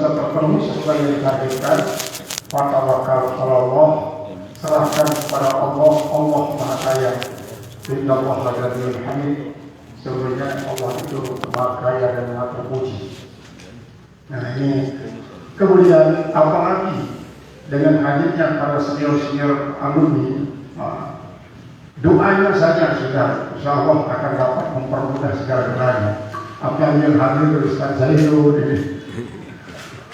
bisa terpenuhi sesuai yang ditargetkan, fatawakal Allah, serahkan kepada Allah. Allah Maha Kaya. Innallah la ghaniyyun hamid. Sebenarnya Allah itu Maha Kaya dan Maha Terpuji. Nah ini kemudian apalagi dengan hadirnya para senior alumni, doanya saja sudah insya Allah akan dapat mempermudah segala-galanya. Apalagi yang hadir dari Ustaz Zainul,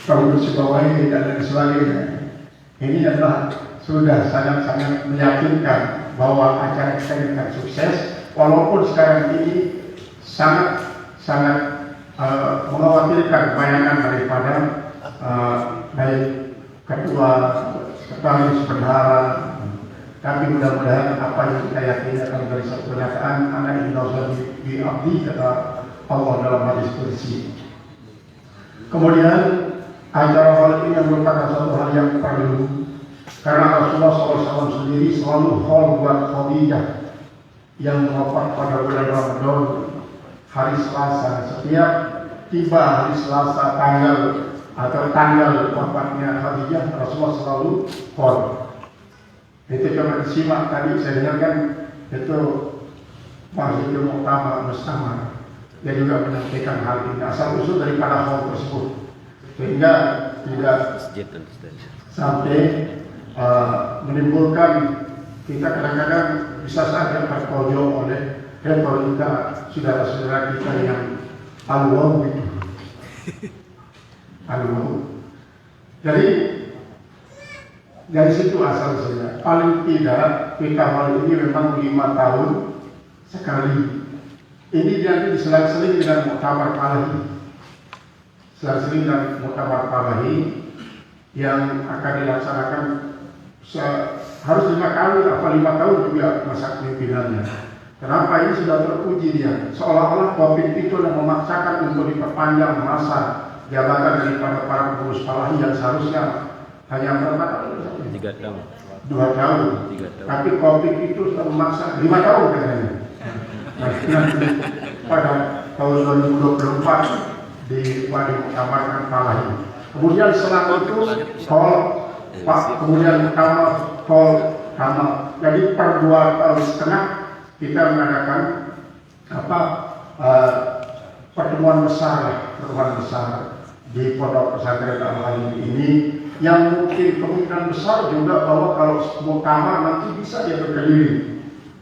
Kaum Sibawai dan lain sebagainya. Ini adalah sudah sangat-sangat meyakinkan bahwa acara kita ini akan sukses, walaupun sekarang ini sangat mengkhawatirkan bayangan daripada baik ketua, sekretaris, bendahara. Tapi mudah-mudahan apa yang kita yakini akan menjadi satu kenyataan. Anak Indonesia diabdi kata Allah dalam hadis qudsi. Kemudian acara hal ini yang merupakan satu hal yang perlu, karena Rasulullah SAW sendiri selalu hal buat Khadijah yang wafat pada bulan Ramadan hari Selasa. Setiap tiba hari Selasa tanggal wafatnya Khadijah, Rasulullah selalu hal. Itu coba disimak tadi saya dengarkan itu Masjidil Muqtamar Mustamar. Dia juga menyampaikan hal ini asal usul daripada hal tersebut, sehingga tidak sampai menimbulkan kita kadang-kadang bisa saja terpojok oleh retorika saudara-saudara kita yang al-waw itu. Al-waw. Jadi dari situ asal saja. Paling tidak kita hal ini memang 5 tahun sekali. Ini nanti diselang-seling dengan Muktamar Falahi. Selang-seling dengan Muktamar Falahi yang akan dilaksanakan harus 5 kali atau 5 tahun juga masa kepemimpinannya. Kenapa ini sudah teruji dia? Seolah-olah COVID itu yang memaksakan untuk diperpanjang masa jabatan daripada para pengurus Falahi yang seharusnya hanya berapa tahun? 3 tahun. 2 tahun. 3 tahun. Tapi COVID itu sudah memaksa 5 tahun katanya. Nanti pada tahun 2024 dikabarkan Falahi. Kemudian setelah itu kemudian Muktamar Kamal. Jadi per 2 tahun setengah kita mengadakan pertemuan besar di Pondok Pesantren Al-Halim ini, yang mungkin kemungkinan besar juga bahwa kalau Muktamar nanti bisa dia berkeliling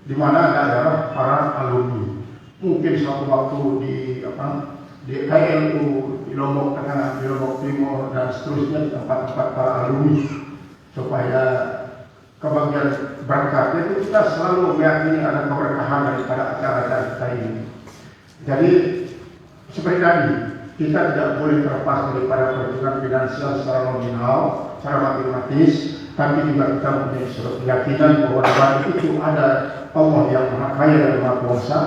di mana ada daerah para alumni. Mungkin suatu waktu di KLU, di Lombok Tengah, di Lombok Timur, dan seterusnya di tempat-tempat para alumni, supaya kebagian berkatnya itu kita selalu meyakini ada keberkahan daripada acara-acara kita ini. Jadi seperti tadi, kita tidak boleh terlepas daripada perhitungan finansial secara nominal, secara matematis, tapi juga kita mempunyai suatu keyakinan bahwa di balik itu ada Allah yang Maha Kaya dan Maha Kuasa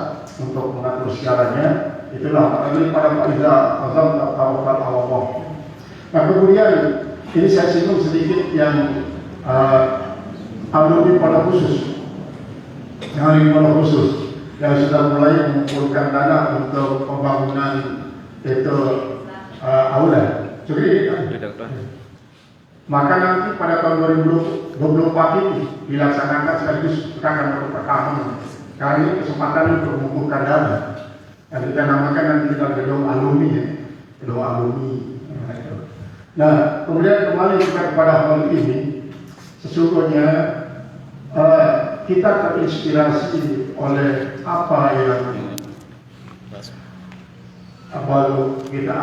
untuk mengatur segalanya. Itulah daripada Faiza Azam Tawakal Allah. Nah kemudian ini saya singgung sedikit yang alumni pada khusus, yang sudah mulai mengumpulkan dana untuk pembangunan itu aula. Jadi maka nanti pada tahun 2024 ini dilaksanakan sekaligus kita akan pertama kali ini kesempatan untuk mengumpulkan dana. Yang kita namakan nanti kita gedung alumni, gedung alumni. Nah, kemudian kembali kita kepada hal ini, sesungguhnya kita terinspirasi oleh apa yang baru kita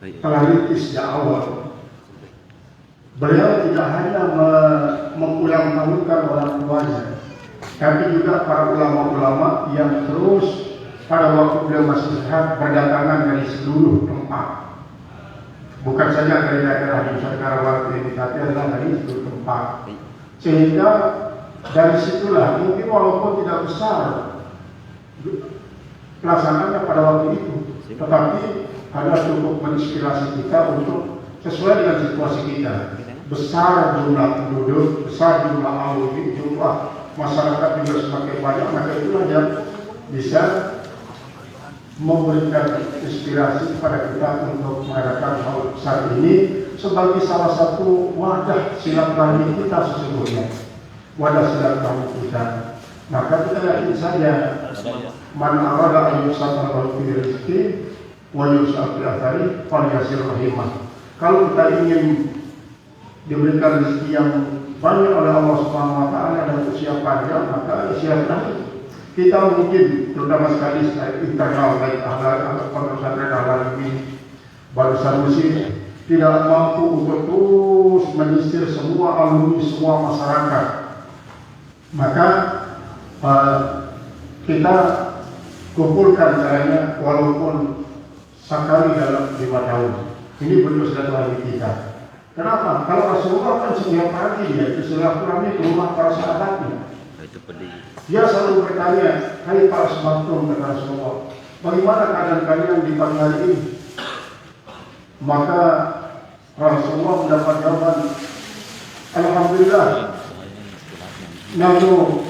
telah rintis di awal. Beliau tidak hanya mengulang tahunkan orang tuanya, tapi juga para ulama-ulama yang terus pada waktu beliau masih sehat berdatangan dari seluruh tempat. Bukan saja dari daerah di Nusantara Barat ini, tapi adalah dari seluruh tempat. Sehingga dari situlah mungkin walaupun tidak besar pelaksanaannya pada waktu itu, tetapi adalah cukup menginspirasi kita untuk sesuai dengan situasi kita. Besar jumlah penduduk, besar jumlah alumni, jumlah masyarakat juga semakin banyak, maka itulah yang bisa memberikan inspirasi kepada kita untuk mengadakan besar ini sebagai salah satu wadah silaturahmi kita sesungguhnya, wadah silaturahmi kita. Maka kita yakin saja, man arada an yusaffa fi rizqi wa yusaf fi athari falyasir rahimah. Kalau kita ingin diberikan rezeki yang banyak oleh Allah Subhanahu wa taala dan usia panjang, maka silaturahmi. Kita mungkin terutama sekali internal baik ahli pesantren ahli baru Sanusi tidak mampu untuk terus menyisir semua alumni, semua masyarakat. Maka kita kumpulkan caranya walaupun sekali dalam 5 tahun. Ini bentuk silaturahmi kita. Kenapa? Kalau Rasulullah kan setiap pagi dia silaturahmi ke rumah para sahabatnya. Dia selalu bertanya, hai para sahabatku, kata Rasulullah, bagaimana keadaan kalian di pagi hari ini? Maka Rasulullah mendapat jawaban, alhamdulillah, nahnu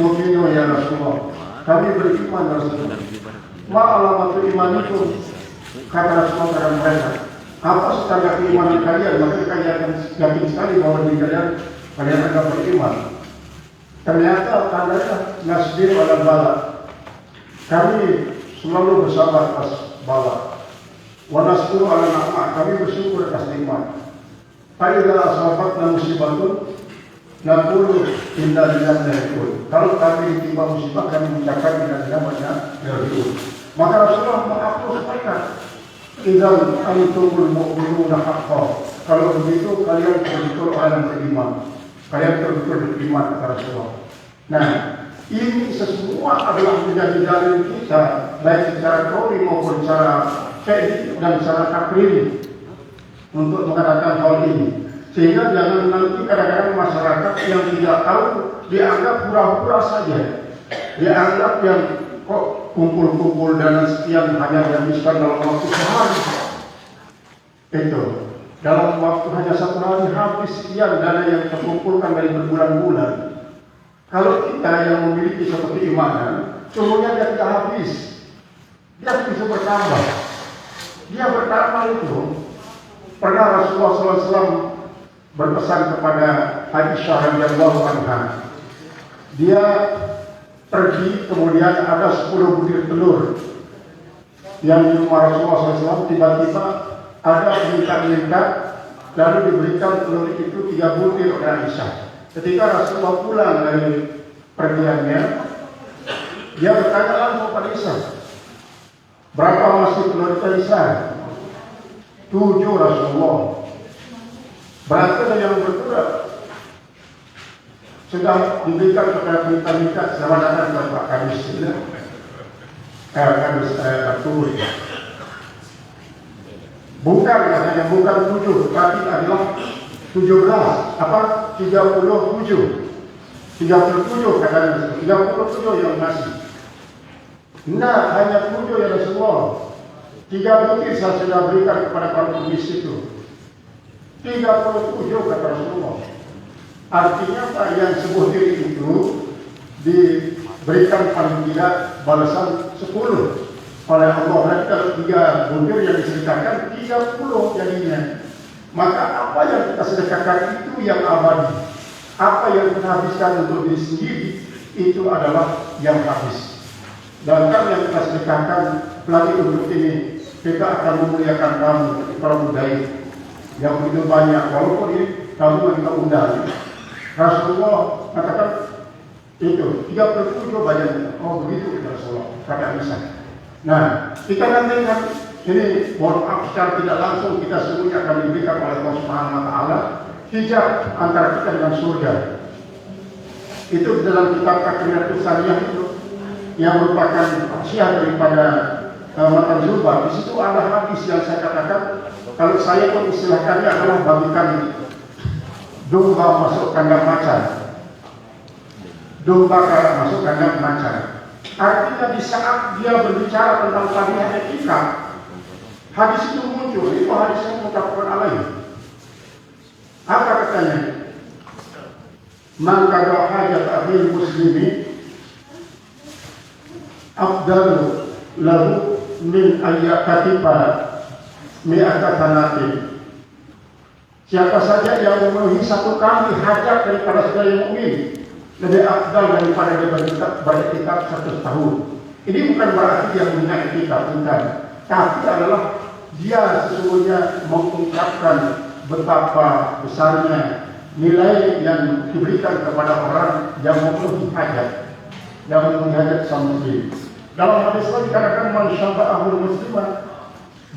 nu'minu ya Rasulullah, kami beriman ya Rasulullah. Ma alamatul iman itu, kata Rasulullah kepada mereka, apa tanda keimanan kalian? Maka kalian akan yakin sekali bahwa di kalian akan beriman. Ternyata tandanya nasbir ala bala. Kami selalu bersabar atas bala. Wa nasbir ala na'ma. Kami bersyukur atas nikmat. Fa'idha asabatna musibatun naqulu inna lillahi wa inna ilaihi raji'un. Kalau kami ditimpa musibah, kami mengucapkan inna lillahi wa inna ilaihi raji'un. Maka Rasulullah mengaku mereka, idzan antumul mu'minuna haqqan. Kalau begitu kalian betul-betul orang beriman. Kalian betul-betul beriman kepada Rasulullah. Nah, ini semua adalah menjadi dalil kita, baik secara teori maupun secara teknik dan secara takriri untuk mengatakan hal ini. Sehingga jangan nanti kadang-kadang masyarakat yang tidak tahu dianggap pura-pura saja, dianggap yang kok kumpul-kumpul dana sekian hanya dihabiskan dalam waktu sehari. Itu. Dalam waktu hanya 1 hari habis sekian dana yang terkumpulkan dari berbulan-bulan. Kalau kita yang memiliki satu keimanan, semuanya dia tidak habis. Dia bisa bertambah. Dia bertambah itu. Pernah Rasulullah SAW berpesan kepada Aisyah radhiyallahu anha. Dia pergi, kemudian ada 10 butir telur yang di rumah Rasulullah SAW. Tiba-tiba ada minta-minta, lalu diberikan telur itu 3 butir oleh Aisyah. Ketika Rasulullah pulang dari pergiannya, dia bertanya langsung pada Aisyah, berapa masih telur itu Aisyah? 7 Rasulullah. Berarti ada yang berkurang. Sudah diberikan kepada minta-minta, selamat datang kepada Pak Kadis. Kadis Batur. Bukan katanya, bukan 7, tapi adalah 17, 37. 37 katanya, 37 yang masih. Nah, hanya 7 ya Rasulullah. 3 butir saya sudah berikan kepada para pengemis itu. 37 kata Rasulullah. Artinya Pak, yang sebutir itu diberikan paling tidak balasan 10 oleh Allah. Nanti kalau 3 butir yang disedekahkan 30 jadinya. Maka apa yang kita sedekahkan itu yang abadi. Apa yang kita habiskan untuk diri sendiri itu adalah yang habis. Dan kan yang kita sedekahkan lagi untuk ini, kita akan memuliakan kamu para budaya yang begitu banyak. Walaupun ini kamu yang kita undang. Rasulullah katakan itu 37 banyak. Oh begitu Rasulullah kata Isa. Nah, kita nanti ini mohon maaf secara tidak langsung kita semuanya akan diberikan oleh Allah Subhanahu wa taala hijab antara kita dengan surga. Itu dalam kitab Takrimatus Saniyah itu yang merupakan syiar daripada Matan Zubah. Di situ ada hadis yang saya katakan, kalau saya mengistilahkannya adalah bagikan domba masuk kandang macan. Domba masuk kandang macan. Artinya di saat dia berbicara tentang fadilah etika, hadis itu muncul. Itu hadis yang muttafaqun alaih. Apa katanya? Man qada hajat akhil muslimi afdalu lahu min ayyakatifa mi'ata sanatin. Siapa saja yang memenuhi satu kali hajat daripada segala mukmin lebih afdal daripada dia beriktikaf 100 tahun. Ini bukan berarti dia punya iktikaf, bukan. Tapi adalah dia sesungguhnya mengungkapkan betapa besarnya nilai yang diberikan kepada orang yang memenuhi hajat, yang memenuhi hajat sang muslim. Dalam hadis lain dikatakan man syafa'ahul musliman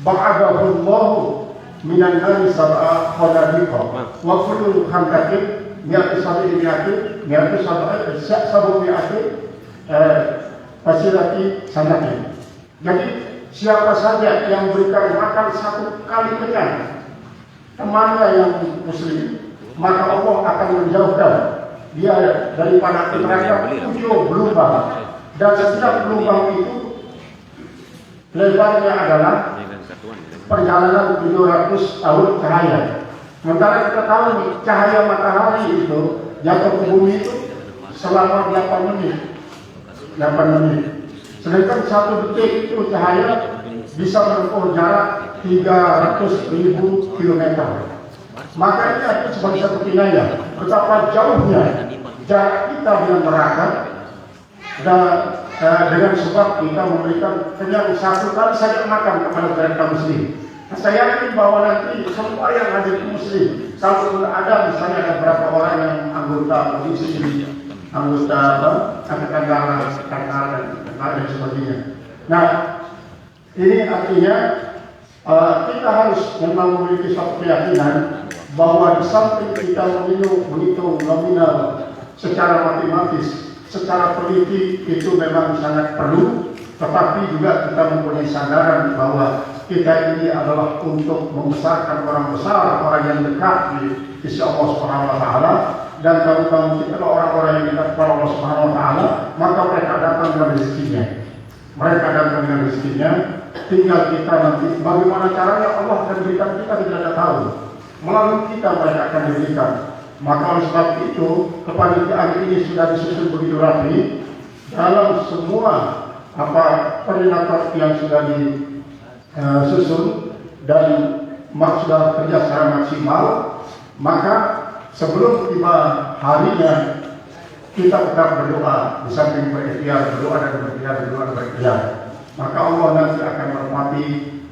ba'adahu Allahu minan nari sab'a khalabiqa wa kullu khamkatin mi'atu sabi mi'atu mi'atu sabu mi'atu fasilati sanatin. Jadi siapa saja yang berikan makan satu kali kenyang temannya yang muslim, maka Allah akan menjauhkan dia daripada neraka 7 gelombang, dan setiap gelombang itu lebarnya adalah perjalanan 700 tahun cahaya. Sementara kita tahu nih, cahaya matahari itu jatuh ke bumi itu selama 8 menit. Sedangkan 1 detik itu cahaya bisa menempuh jarak 300.000 kilometer. Maka ini artinya sebagai satu kinayah betapa jauhnya jarak kita dengan neraka, dan dengan sebab kita memberikan kenyang 1 kali saja makan kepada mereka muslim. Saya yakin bahwa nanti semua yang hadir muslim, kalau ada misalnya ada beberapa orang yang anggota polisi, anggota angkatan darat, dan sebagainya. Nah, ini artinya kita harus memang memiliki suatu keyakinan bahwa di samping kita menghitung nominal secara matematis, secara teliti itu memang sangat perlu, tetapi juga kita mempunyai sandaran bahwa kita ini adalah untuk membesarkan orang besar, orang yang dekat di sisi Allah Subhanahu wa taala, dan kalau kita adalah orang-orang yang dekat kepada Allah Subhanahu wa taala, maka mereka datang dengan rezekinya. Mereka datang dengan rezekinya, tinggal kita nanti bagaimana caranya Allah akan berikan, kita tidak tahu. Melalui kita mereka akan diberikan. Maka oleh sebab itu kepanitiaan ini sudah disusun begitu rapi dalam semua koordinator yang sudah disusun dan sudah kerja secara maksimal. Maka sebelum tiba harinya kita tetap berdoa, di samping berikhtiar, berdoa dan berikhtiar. Maka Allah nanti akan merahmati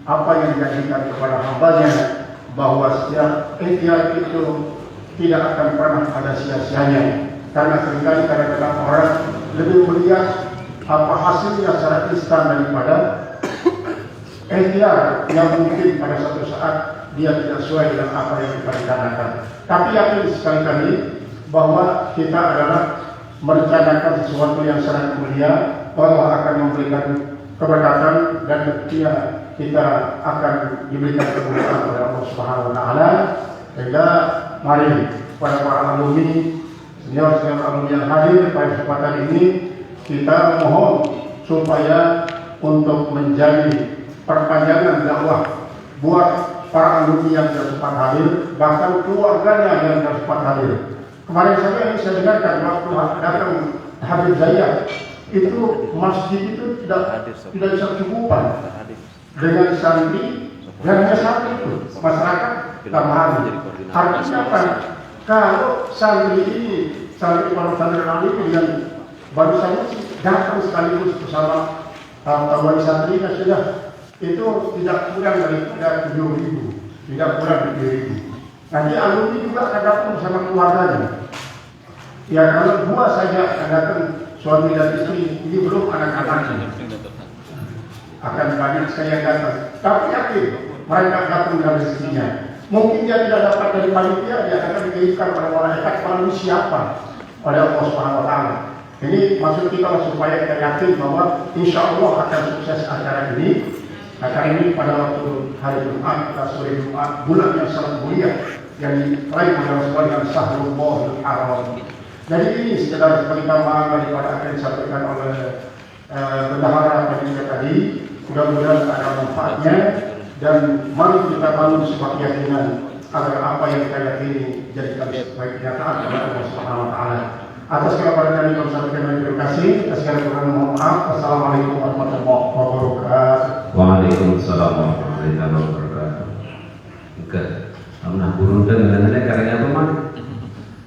apa yang dijanjikan kepada hambanya, bahwa setiap ikhtiar itu tidak akan pernah ada sia-sianya. Karena seringkali kadang-kadang orang lebih melihat apa hasilnya secara instan daripada ikhtiar yang mungkin pada suatu saat dia tidak sesuai dengan apa yang kita rencanakan. Tapi yakin sekali-kali bahwa kita adalah merencanakan sesuatu yang sangat mulia, Allah akan memberikan keberkatan, dan ketika kita akan diberikan kemuliaan oleh Allah Subhanahu wa taala. Sehingga mari para alumni, senior alumni yang hadir pada kesempatan ini, kita mohon supaya untuk menjadi perpanjangan dakwah buat para alumni yang tidak sempat hadir, bahkan keluarganya yang tidak sempat hadir. Kemarin saja ini saya dengarkan waktu datang Habib Zayat, itu masjid itu tidak bisa cukupan dengan santri, dan hanya santri itu masyarakat tambahan. Artinya apa? Kalau santri ini, santri alumni yang baru saja datang sekaligus bersama wali santrinya sudah, itu tidak kurang daripada 7.000, tidak kurang dari 7.000. Nanti alumni juga akan datang bersama keluarganya. Ya kalau 2 saja akan datang, suami dan istri, ini belum anak-anaknya. Akan banyak saya datang. Tapi yakin mereka datang dari rezekinya. Mungkin dia tidak dapat dari panitia, dia akan dikirimkan oleh malaikat melalui siapa? Oleh Allah Subhanahu wa taala. Ini maksud kita supaya kita yakin bahwa insya Allah akan sukses acara ini. Acara ini pada waktu hari Jumat, sore Jumat, bulan yang sangat mulia yang diraih oleh Rasulullah yang Syahrul Haram. Jadi ini sekedar sebagai tambahan daripada apa yang disampaikan oleh bendahara panitia tadi. Mudah-mudahan ada manfaatnya, dan mari kita bangun sebuah keyakinan agar apa yang kita yakini jadikan sebagai kenyataan kepada Allah Subhanahu wa taala. Atas kepada kami kami sampaikan terima kasih. Atas segala kurang mohon maaf. Assalamualaikum warahmatullahi wabarakatuh. Waalaikumsalam warahmatullahi wabarakatuh. ke nah burung dengan karena apa mah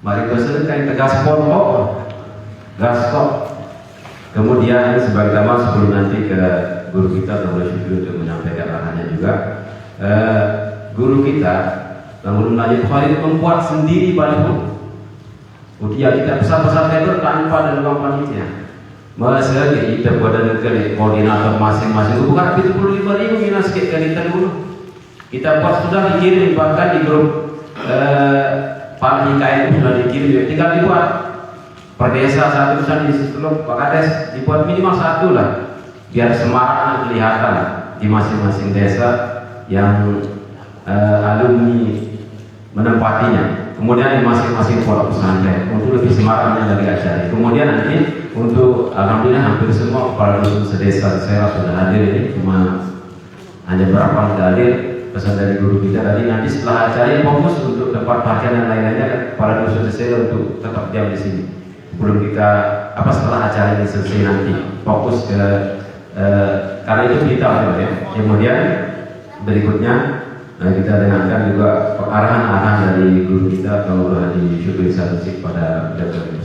mari bahasa kain tegas pokok gaskop. Kemudian sebagai taman sebelum nanti ke guru kita Dr. Syukri untuk menyampaikan arahannya juga, guru kita namun Najib Khalid membuat sendiri baliho. Kemudian kita pesan-pesan itu tanpa ada ruang panitia. Masa kita buat negeri koordinator masing-masing bukan 75.000 minus kita dulu. Kita buat sudah dikirim bahkan di grup Pak IKN sudah dikirim, tinggal dibuat per desa satu di seluruh Pak Kades dibuat minimal satu lah biar semarak kelihatan di masing-masing desa yang alumni menempatinya. Kemudian di masing-masing pondok pesantren untuk lebih semaraknya dari acara. Kemudian nanti untuk alhamdulillah hampir semua kepala dusun sedesa saya sudah hadir ini, cuma hanya berapa tidak hadir. Pesan dari guru kita tadi nanti setelah acara fokus untuk tempat parkir dan lain-lainnya para dusun selesai untuk tetap diam di sini. Sebelum kita setelah acara ini selesai nanti fokus ke karena itu kita ya. Kemudian berikutnya kita dengarkan juga arahan-arahan dari guru kita kalau di Syukri Sanusi pada Dr.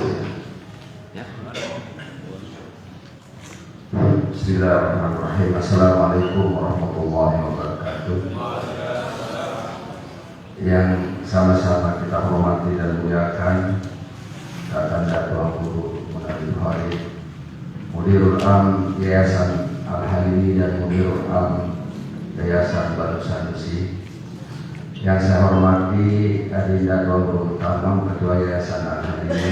Ya. Bismillahirrahmanirrahim. Assalamualaikum warahmatullahi wabarakatuh. Yang sama-sama kita hormati dan muliakan Kakanda Datua Guru Najib Khalid, Mudirul Am Yayasan Al-Halimi dan Mudirul Am Yayasan Baru Sanusi. Yang saya hormati Adinda Datua Guru Tamam, Ketua Yayasan Al-Halimi,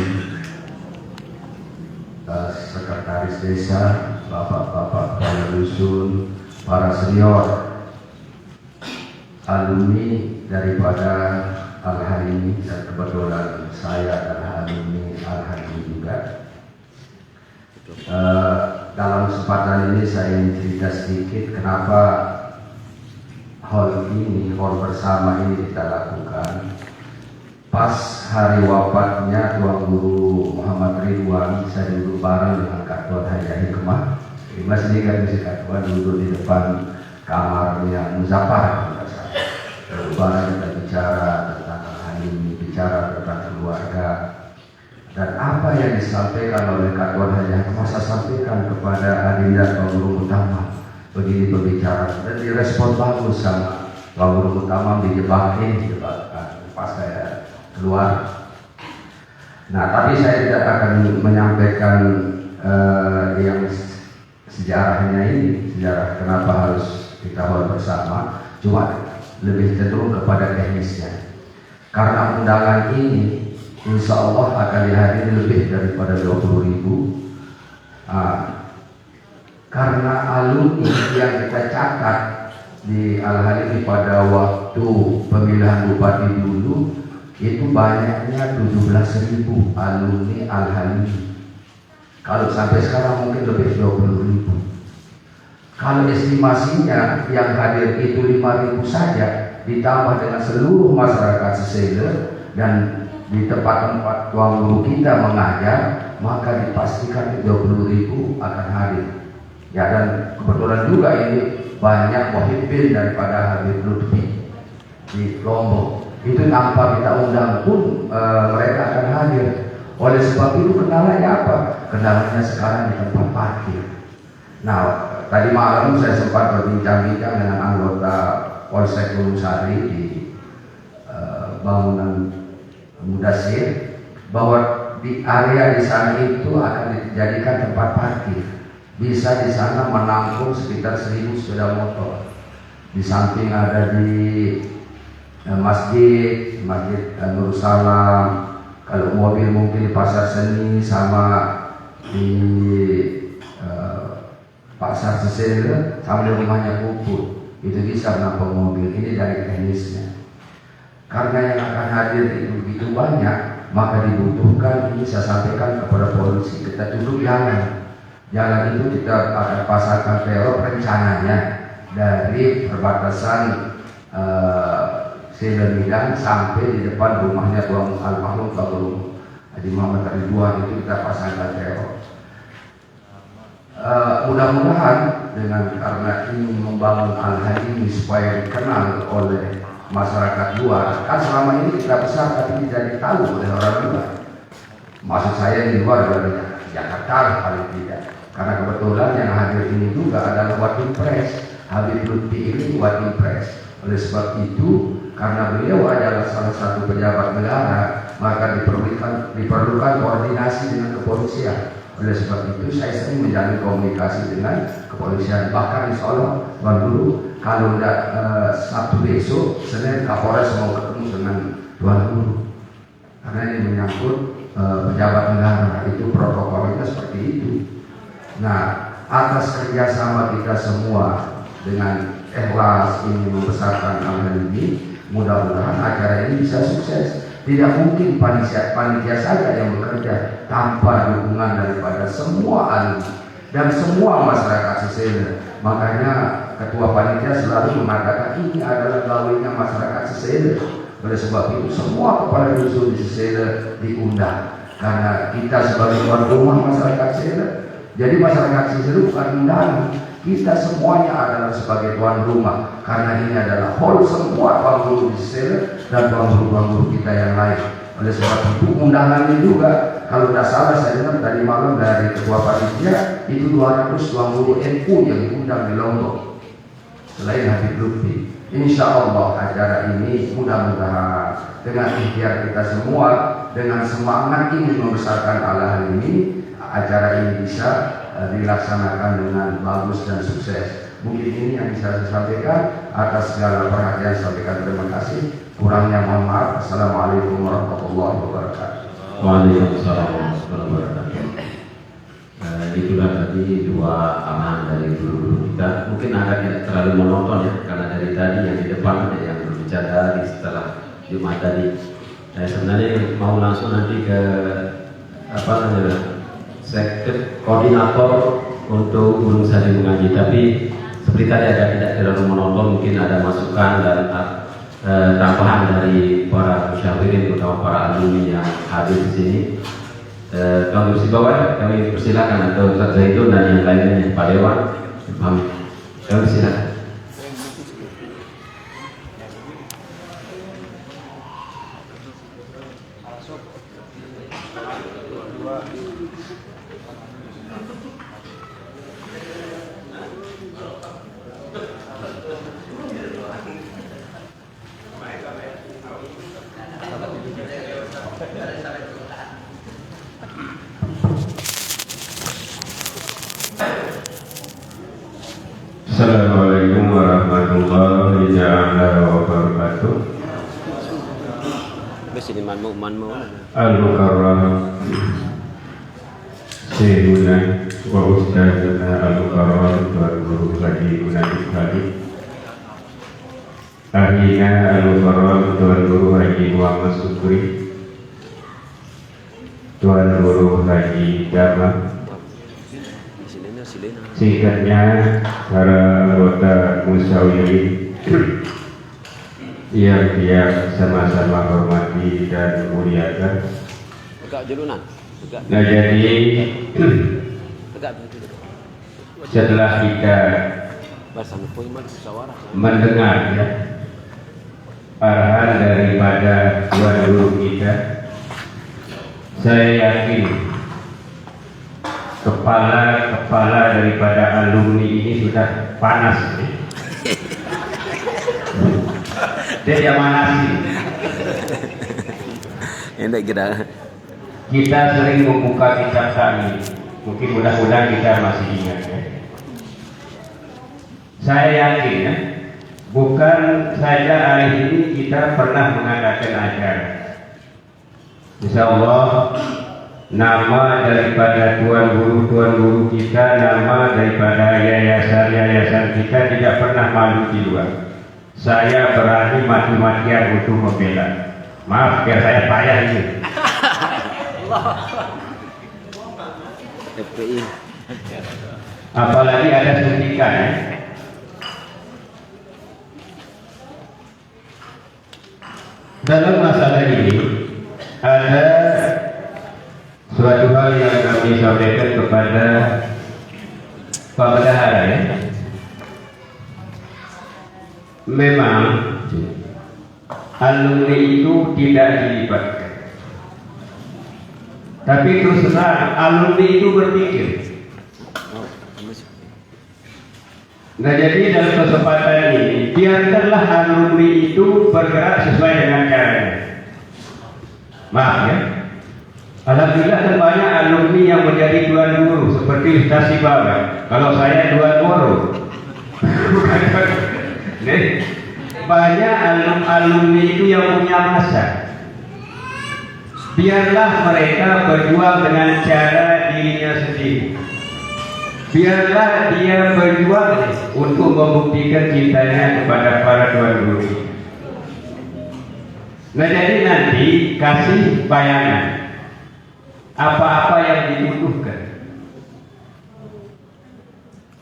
Sekretaris Desa, Bapak-bapak kepala dusun, para senior, alumni daripada Al-Halimi, dan kebetulan saya Al-Halimi juga. Dalam kesempatan ini saya ingin cerita sedikit kenapa hall bersama ini kita lakukan. Pas hari wafatnya Tuan Guru Muhammad Ridwan, saya duduk bareng dengan Kak Tuan Haji Hikmah. Mas ini kan bisa Kak Tuan duduk di depan kamarnya Muzaffar. Barang kita bicara tentang hal ini, bicara tentang keluarga, dan apa yang disampaikan oleh Kak Tuan Haji Hikmah saya sampaikan kepada Adinda Tuan Guru Utama. Begini berbicara dan direspon bagus sama Tuan Guru Utama, dijebakkan pas saya keluar. Nah, tapi saya tidak akan menyampaikan yang sejarahnya ini, sejarah kenapa harus kita hall bersama, cuma lebih cenderung kepada teknisnya. Karena undangan ini insya Allah akan dihadiri lebih daripada 20.000. Karena alumni yang kita catat di Al-Halimi pada waktu pemilihan bupati dulu itu banyaknya 17.000 alumni Al-Halimi. Kalau sampai sekarang mungkin lebih 20.000. Kalau estimasinya yang hadir itu 5.000 saja, ditambah dengan seluruh masyarakat Sesele dan di tempat-tempat Tuan Guru kita mengajar, maka dipastikan 20.000 akan hadir. Ya, dan kebetulan juga ini banyak muhibbin daripada Habib Lutfi di Lombok. Itu tanpa kita undang pun mereka akan hadir. Oleh sebab itu kendalanya apa? Kendalanya sekarang di tempat parkir. Nah, tadi malam saya sempat berbincang-bincang dengan anggota Polsek Gunung Sari di bangunan Mudasir bahwa di area di sana itu akan dijadikan tempat parkir. Bisa di sana menampung sekitar 1.000 sepeda motor. Di samping ada di masjid Nur Salam. Kalau mobil mungkin di Pasar Seni sama di Pasar Sesele sama di rumahnya Puput. Itu bisa menampung mobil. Ini dari teknisnya. Karena yang akan hadir itu begitu banyak, maka dibutuhkan, ini saya sampaikan kepada polisi, kita tutup jalan. Jalan itu kita akan pasangkan pelok rencananya dari perbatasan Selemidang sampai di depan rumahnya Tuan Almarhum Pak Guru Haji Muhammad Ridwan, itu kita pasangkan pelok. Mudah-mudahan dengan karena ini membangun Al-Halimi supaya dikenal oleh masyarakat luar. Kan selama ini kita besar tapi tidak tahu oleh orang luar. Maksud saya di luar dari Jakarta paling tidak. Karena kebetulan yang hadir ini juga adalah Watim Press. Habib Lutfi ini Watim Press. Oleh sebab itu, karena beliau adalah salah satu pejabat negara, maka diperlukan koordinasi dengan kepolisian. Oleh sebab itu, saya sering menjalin komunikasi dengan kepolisian. Bahkan insya Allah, Tuan Guru, kalau tidak Sabtu besok, Senin Kapolres mau ketemu dengan Tuan Guru. Karena ini menyangkut pejabat negara, itu protokolnya seperti itu. Nah, atas kerjasama kita semua dengan ikhlas ini membesarkan amal ini, mudah-mudahan acara ini bisa sukses. Tidak mungkin panitia saja yang bekerja tanpa dukungan daripada semua alumni dan semua masyarakat Sesele. Makanya ketua panitia selalu mengatakan ini adalah gawennya masyarakat Sesele. Oleh sebab itu semua kepala dusun di Sesele diundang karena kita sebagai tuan rumah masyarakat Sesele. Jadi masyarakat Sesele bukan undangan. Kita semuanya adalah sebagai tuan rumah karena ini adalah hall semua tuan guru di Sesele dan tuan guru kita yang lain. Oleh sebab itu undangannya juga, kalau tidak salah saya dengar tadi malam dari ketua panitia itu 200 tuan guru NU yang diundang di Lombok selain Habib Lutfi. Insya Allah acara ini mudah-mudahan dengan ikhtiar kita semua, dengan semangat ingin membesarkan Allah ini, acara ini bisa dilaksanakan dengan bagus dan sukses. Mungkin ini yang bisa saya sampaikan. Atas segala perhatian sampaikan terima kasih. Kurangnya mohon maaf. Assalamualaikum warahmatullahi wabarakatuh. Waalaikumsalam warahmatullahi wabarakatuh. Itulah tadi dua amalan dari guru kita. Mungkin agak tidak terlalu monoton ya, karena dari tadi yang di depan ada yang berbicara di setelah Jumat tadi. Sebenarnya mau langsung nanti ke apa namanya, koordinator untuk Gunung Sari Mengaji, tapi seperti tadi agak tidak terlalu monoton, mungkin ada masukan dan tambahan dari para musyawirin, terutama para alumni yang hadir di sini. Tuan Guru Bawah, kami persilakan, atau Ustaz Zaitun dan yang lainnya, Pak Dewan, kami persilakan. Assalamualaikum warahmatullahi wabarakatuh. Al-Mukarram Syekhuna wa Ustazuna Al-Mukarram Tuan Guru Haji Munajib Khalid, Ahina Al-Mukarram Tuan Guru Haji Muhammad Sukri, Tuan Guru Haji Dama, singkatnya para anggota musyawirin yang sama-sama hormati dan muliakan. Nah, jadi setelah kita mendengar ya, arahan daripada Tuan Guru kita, saya yakin kepala daripada alumni ini sudah panas. Dia manasi. Kita sering membuka kitab kami. Mungkin mudah-mudahan kita masih ingat ya. Saya yakin ya, bukan saja hari ini kita pernah mengadakan acara. Insya Allah nama daripada tuan guru kita, nama daripada yayasan kita tidak pernah malu di luar. Saya berani mati-matian untuk membela. Maaf biar saya payah ini. Apalagi ada suntikan ya. Dalam masalah ini ada suatu hal yang kami sampaikan kepada Pak Bendahara ya. Memang alumni itu tidak dilibatkan. Tapi terus terang alumni itu berpikir. Nah, jadi dalam kesempatan ini biarkanlah alumni itu bergerak sesuai dengan caranya. Maaf ya. Alhamdulillah kan banyak alumni yang menjadi tuan guru seperti Ustaz Sibaba. Kalau saya tuan guru. Banyak alumni itu yang punya masa. Biarlah mereka berjuang dengan cara dirinya sendiri. Biarlah dia berjuang untuk membuktikan cintanya kepada para tuan guru. Nah, jadi nanti kasih bayangan apa-apa yang dibutuhkan.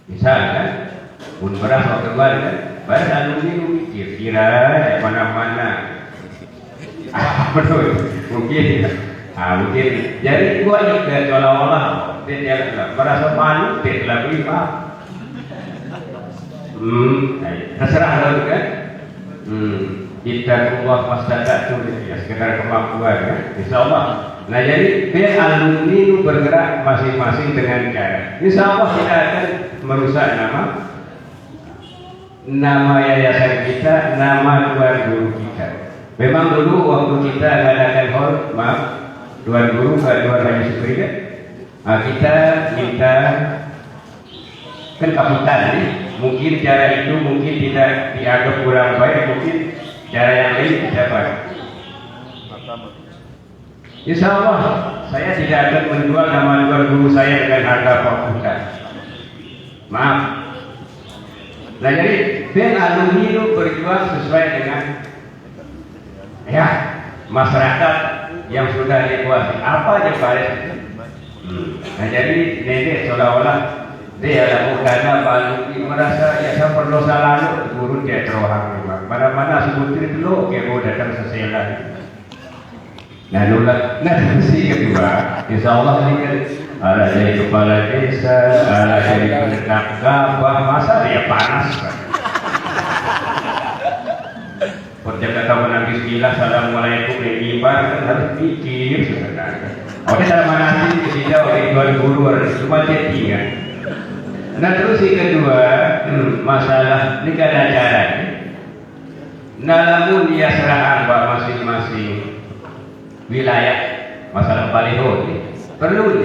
Misalnya, pun beras waktu kemarin kan, banyak alumni mikir kira mana-mana. Betul, mungkin. Mungkin jadi gua ikut seolah-olah dia merasa malu, dia lebih maaf. Terserah lo kan. Kita keluar masyarakat itu ya sekedar kemampuan ya. Insyaallah. Nah, jadi biar alumni itu bergerak masing-masing dengan cara. Insyaallah tidak akan merusak nama yayasan kita, nama tuan guru kita. Memang dulu waktu kita mengadakan hall, maaf, tuan guru Tuan Haji Supri kan, kita minta kan kapitan nih, mungkin cara itu mungkin tidak dianggap kurang baik, mungkin cara yang lain bisa baik. Insya Allah saya tidak akan menjual nama tuan guru saya dengan harga populer. Maaf. Nah, jadi biar alumni itu berjuang sesuai dengan ya masyarakat yang sudah dikuasai apa aja baik. Nah, jadi nenek seolah-olah dia lalu karena alumni merasa ya saya perlu salah turun dia terohang memang. Mana-mana sebutir itu lo kayak mau datang sesela. Nah, nolak. Nah, sisi kedua, insya Allah ini kan ada dari kepala desa, ada dari penetak gabah, masa dia panas kan? Perjalanan menangis gila, assalamualaikum, ibar kan harus pikir sebenarnya. Oke, dalam manasi ketika oleh tuan guru cuma chattingan. Nah, terus yang kedua, masalah ini kan ada cara. Nah, namun dia serahkan masing-masing wilayah masalah baliho ini perlu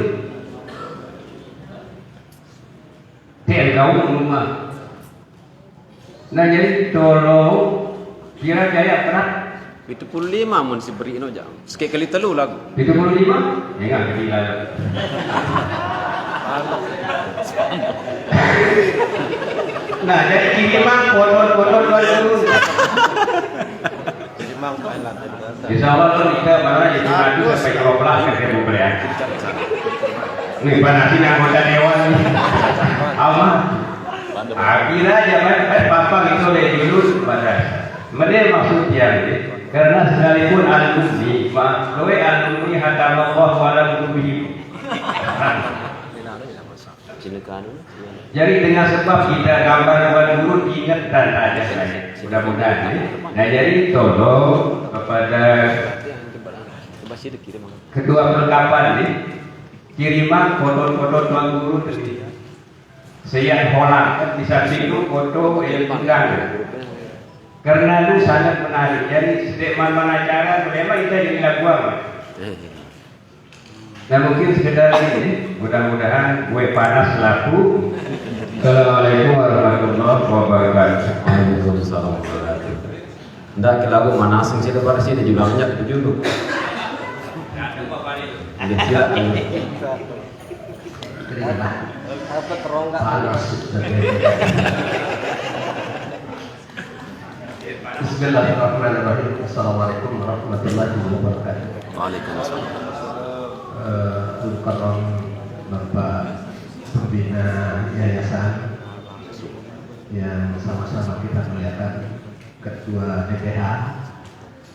nih tahu rumah. Nah, jadi tolong kira gaya pernah 75 mun si beri no jam. Sekali telu lagu. 75 ya enggak gila. Nah, jadi kiriman foto-foto dulu. Insya Allah kita malah jadi maju sampai ke 12 kan mau beli. Nih panasi anggota dewan nih. Alma. Akhirnya zaman papa itu lebih dulu pada. Mereka maksudnya karena sekalipun alumni, makloi alumni hatamallah walam tubihi. Jadi dengan sebab kita gambar buat dulu ingat dan ada saja. Mudah-mudahan. Nah, jadi tolong kepada kedua perlengkapan ini kiriman foto-foto tuan guru tadi. Saya holak di samping itu foto yang pegang. Karena itu sangat menarik. Jadi setiap mana cara memang kita jadi lagu apa? Nah, mungkin sekedar ini. Mudah-mudahan gue panas laku. Assalamualaikum warahmatullahi wabarakatuh. Waalaikumsalam warahmatullahi wabarakatuh. Ndak ke lagu mana asing sih depan sini juga banyak tujuh. Ada silakan. Apa terongga panas. Bismillahirrahmanirrahim. Assalamualaikum warahmatullahi wabarakatuh. Waalaikumsalam. Mukarram Bapak Pembina Yayasan yang sama-sama kita melihatkan Ketua DPH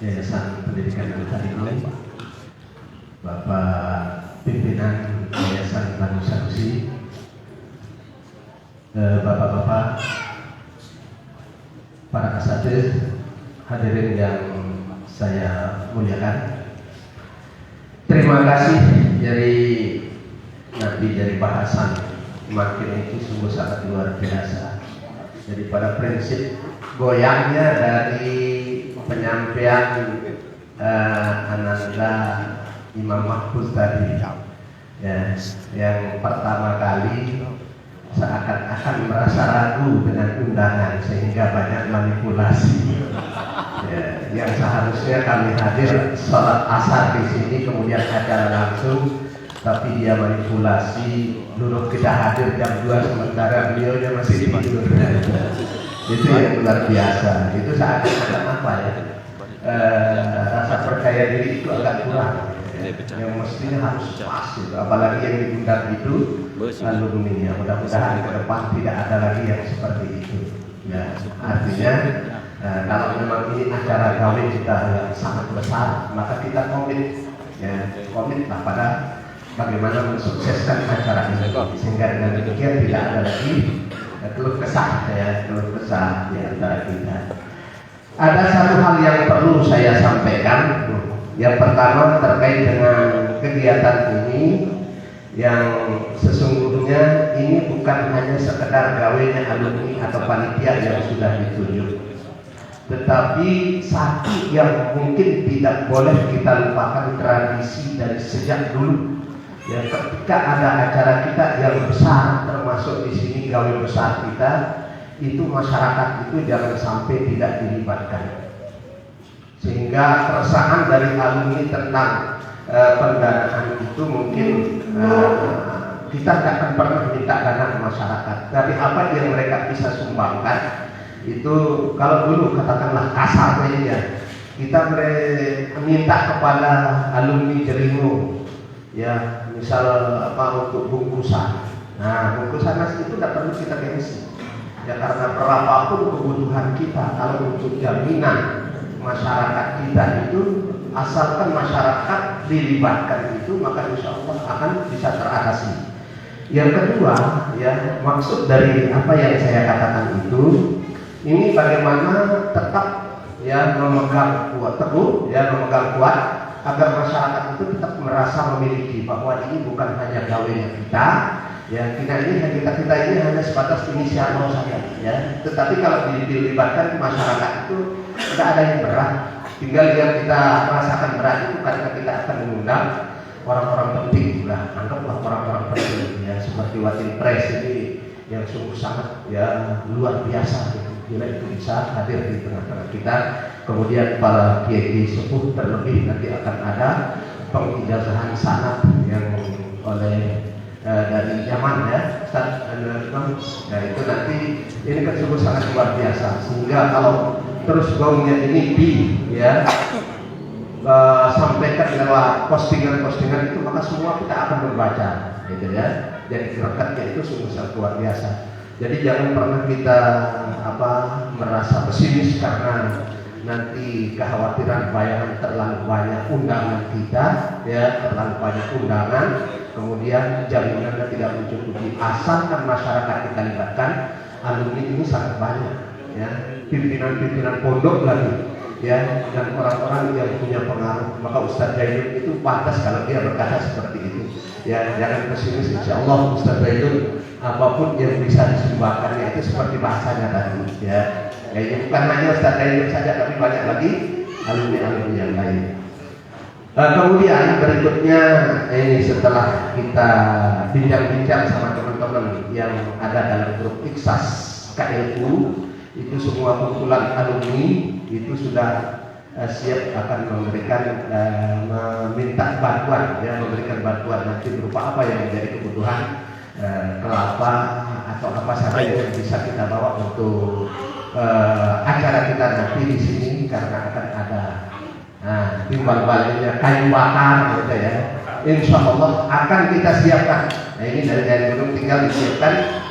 Yayasan Pendidikan Ilmu ini, Bapak Pimpinan Yayasan Bandung Sanusi, Bapak-bapak, para asatidz, hadirin yang saya muliakan, terima kasih dari bahasan makin itu sungguh sangat luar biasa. Daripada prinsip goyangnya dari penyampaian Ananda Imam Mahfuz tadi, ya, yang pertama kali seakan-akan merasa ragu dengan undangan sehingga banyak manipulasi. Ya, yang seharusnya kami hadir sholat asar di sini kemudian acara langsung, tapi dia manipulasi, dulu kita hadir jam 2 sementara beliaunya masih tidur. Itu yang luar biasa. Itu seakan-akan apa ya? Rasa percaya diri itu agak kurang. Yang mestinya harus pas gitu. Apalagi yang diundang itu alumni ya. Mudah-mudahan ke depan tidak ada lagi yang seperti itu. Ya, artinya kalau memang ini acara kawin kita yang sangat besar, maka kita komitlah pada bagaimana mensukseskan acara ini, sehingga dengan demikian tidak ada lagi keluh kesah di antara kita. Ada satu hal yang perlu saya sampaikan. Yang pertama terkait dengan kegiatan ini, yang sesungguhnya ini bukan hanya sekedar gawainya alumni atau panitia yang sudah ditunjuk, tetapi satu yang mungkin tidak boleh kita lupakan, tradisi dari sejak dulu. Ya, ketika ada acara kita yang besar, termasuk di sini gawe besar kita, itu masyarakat itu jangan sampai tidak dilibatkan. Sehingga keresahan dari alumni tentang pendanaan itu mungkin kita tidak akan pernah minta dana ke masyarakat. Tapi apa yang mereka bisa sumbangkan itu, kalau dulu katakanlah kasarnya ya, kita minta kepada alumni Jerimu, ya misal untuk bungkusan. Nah, bungkusan nasi itu tidak perlu kita gengsi. Ya karena berapapun kebutuhan kita, kalau untuk jaminan masyarakat kita itu, asalkan masyarakat dilibatkan itu, maka insya Allah akan bisa teratasi. Yang kedua, ya maksud dari apa yang saya katakan itu, ini bagaimana tetap ya memegang kuat agar masyarakat itu tetap merasa memiliki bahwa ini bukan hanya gawainya kita, ya kita ini hanya sebatas inisiator saja, ya. Tetapi kalau dilibatkan masyarakat itu tidak ada yang berat. Tinggal yang kita merasakan berat itu karena kita akan mengundang orang-orang penting, anggaplah orang-orang penting, ya seperti Wakil Pres ini yang sungguh sangat ya luar biasa. Bila itu bisa hadir di tengah-tengah kita, kemudian para kiai sepuh, terlebih nanti akan ada pengijazahan sanad yang oleh dari Yaman ya, Ustaz nah itu nanti ini kan sungguh sangat luar biasa, sehingga kalau terus gongnya ini sampaikan lewat postingan-postingan itu, maka semua kita akan membaca, gitu ya. Jadi rekatnya itu sungguh sangat luar biasa. Jadi jangan pernah kita merasa pesimis karena nanti kekhawatiran bayangan terlalu banyak undangan kita, ya terlalu banyak undangan, kemudian jaminannya tidak mencukupi. Asalkan masyarakat kita libatkan, alumni ini sangat banyak, ya pimpinan-pimpinan pondok lagi, ya dan orang-orang yang punya pengaruh. Maka Ustadz Zaidun itu pantas kalau dia berkata seperti itu. Ya jangan pesimis, insya Allah Ustadz Zaidun apapun yang bisa disumbangkannya itu seperti bahasanya tadi, ya. Ya bukan hanya Ustadz Zaidun saja, tapi banyak lagi alumni-alumni yang lain. Kemudian berikutnya ini setelah kita bincang-bincang sama teman-teman yang ada dalam grup Iksas KLU, itu semua kumpulan alumni itu sudah siap akan memberikan meminta bantuan, ya memberikan bantuan nanti berupa apa yang menjadi kebutuhan, kelapa atau apa saja yang bisa kita bawa untuk acara kita nanti di sini, karena akan ada timbal baliknya kayu bakar gitu ya. Insya Allah akan kita siapkan. Nah ini dari gunung tinggal disiapkan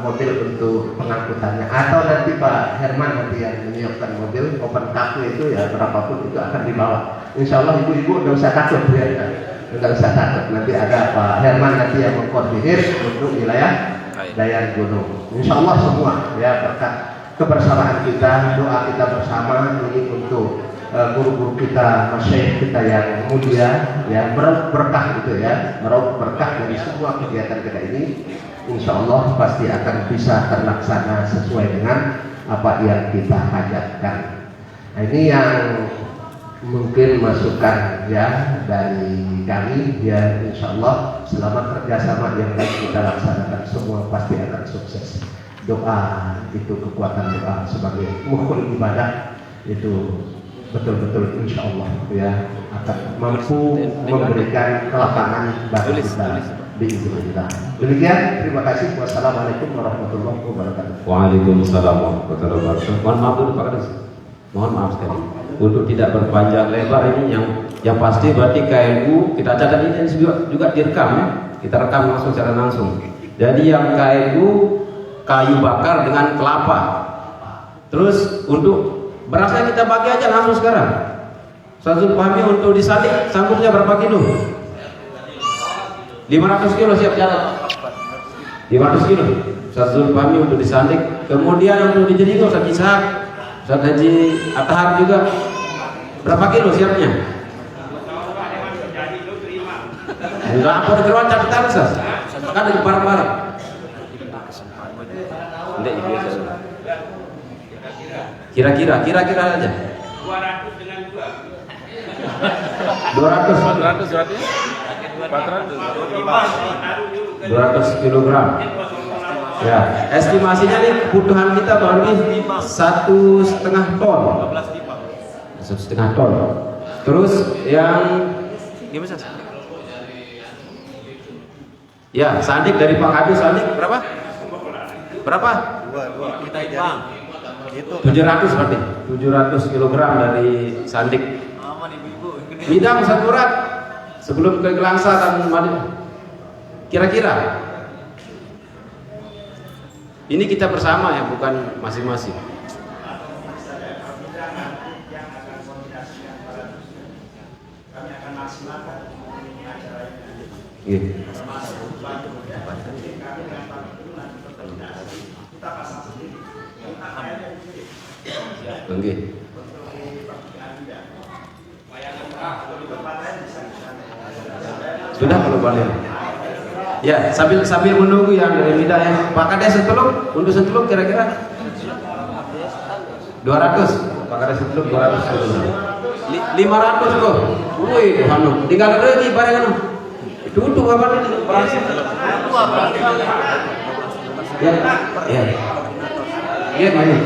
mobil untuk pengangkutannya, atau nanti Pak Herman nanti yang menyiapkan mobil open cup itu ya, berapapun itu akan dibawa. Insya Allah ibu-ibu nggak usah takut ya, nggak usah takut. Nanti ada Pak Herman nanti yang mengkoordinir untuk wilayah Dayan Gunung. Insya Allah semua ya berkat kebersamaan kita, doa kita bersama ini untuk guru-guru kita, masyayikh kita yang mulia, ya, meraup berkah gitu ya, meraup berkah dari semua kegiatan kita ini. Insya Allah pasti akan bisa terlaksana sesuai dengan apa yang kita hajatkan. Nah, ini yang mungkin masukan ya dari kami, ya, insya Allah selama kerjasama yang baik kita laksanakan semua pasti akan sukses. Doa itu, kekuatan doa sebagai mukhul ibadah itu betul-betul insya Allah ya akan mampu memberikan kelapangan bagi kita biiznillah. Demikian, terima kasih. Wassalamualaikum warahmatullahi wabarakatuh. Waalaikumsalam warahmatullahi wabarakatuh. Mohon maaf dulu Pak Kades. Mohon maaf sekali. Untuk tidak berpanjang lebar ini yang pasti berarti KNU kita catat ini juga direkam ya. Kita rekam langsung secara langsung. Jadi yang KNU kayu bakar dengan kelapa. Terus untuk berasnya kita bagi aja langsung sekarang. Ustazul Fahmi untuk disalib sangkutnya berapa kilo? 500 kilo siap jalan. 500 kilo. Ustazul Fahmi untuk disalib. Kemudian untuk dijadikan Ustaz Ishak, Ustaz Haji Atahar juga. Berapa kilo siapnya? Enggak apa dikeluar catatan Ustaz. Kan ada barang-barang. Enggak biasa. Kira-kira aja. 200 dengan 2. 200 berarti 200 kilogram. Ya, estimasinya nih kebutuhan kita kurang lebih 1,5 ton. 1,5 ton. Terus yang gimana? Ya, sandik dari Pak Kadu sandik berapa? Berapa? 2 kita hitung. Gitu. 700 berarti. 700 kilogram dari sandik. Aman ibu-ibu. Bidang satu rat sebelum ke Gelangsa dan Madinah. Kira-kira ini kita bersama ya, bukan masing-masing. Gitu. Oke. Sudah kalau balik. Ya, sambil menunggu yang dari Mida ya. Pak Kades seteluk, untuk seteluk kira-kira 200. Pak Kades seteluk 200. 500 kok. Wih, anu, tinggal lagi bareng anu. Tutup apa ini? Ya, ya. Iya, mana?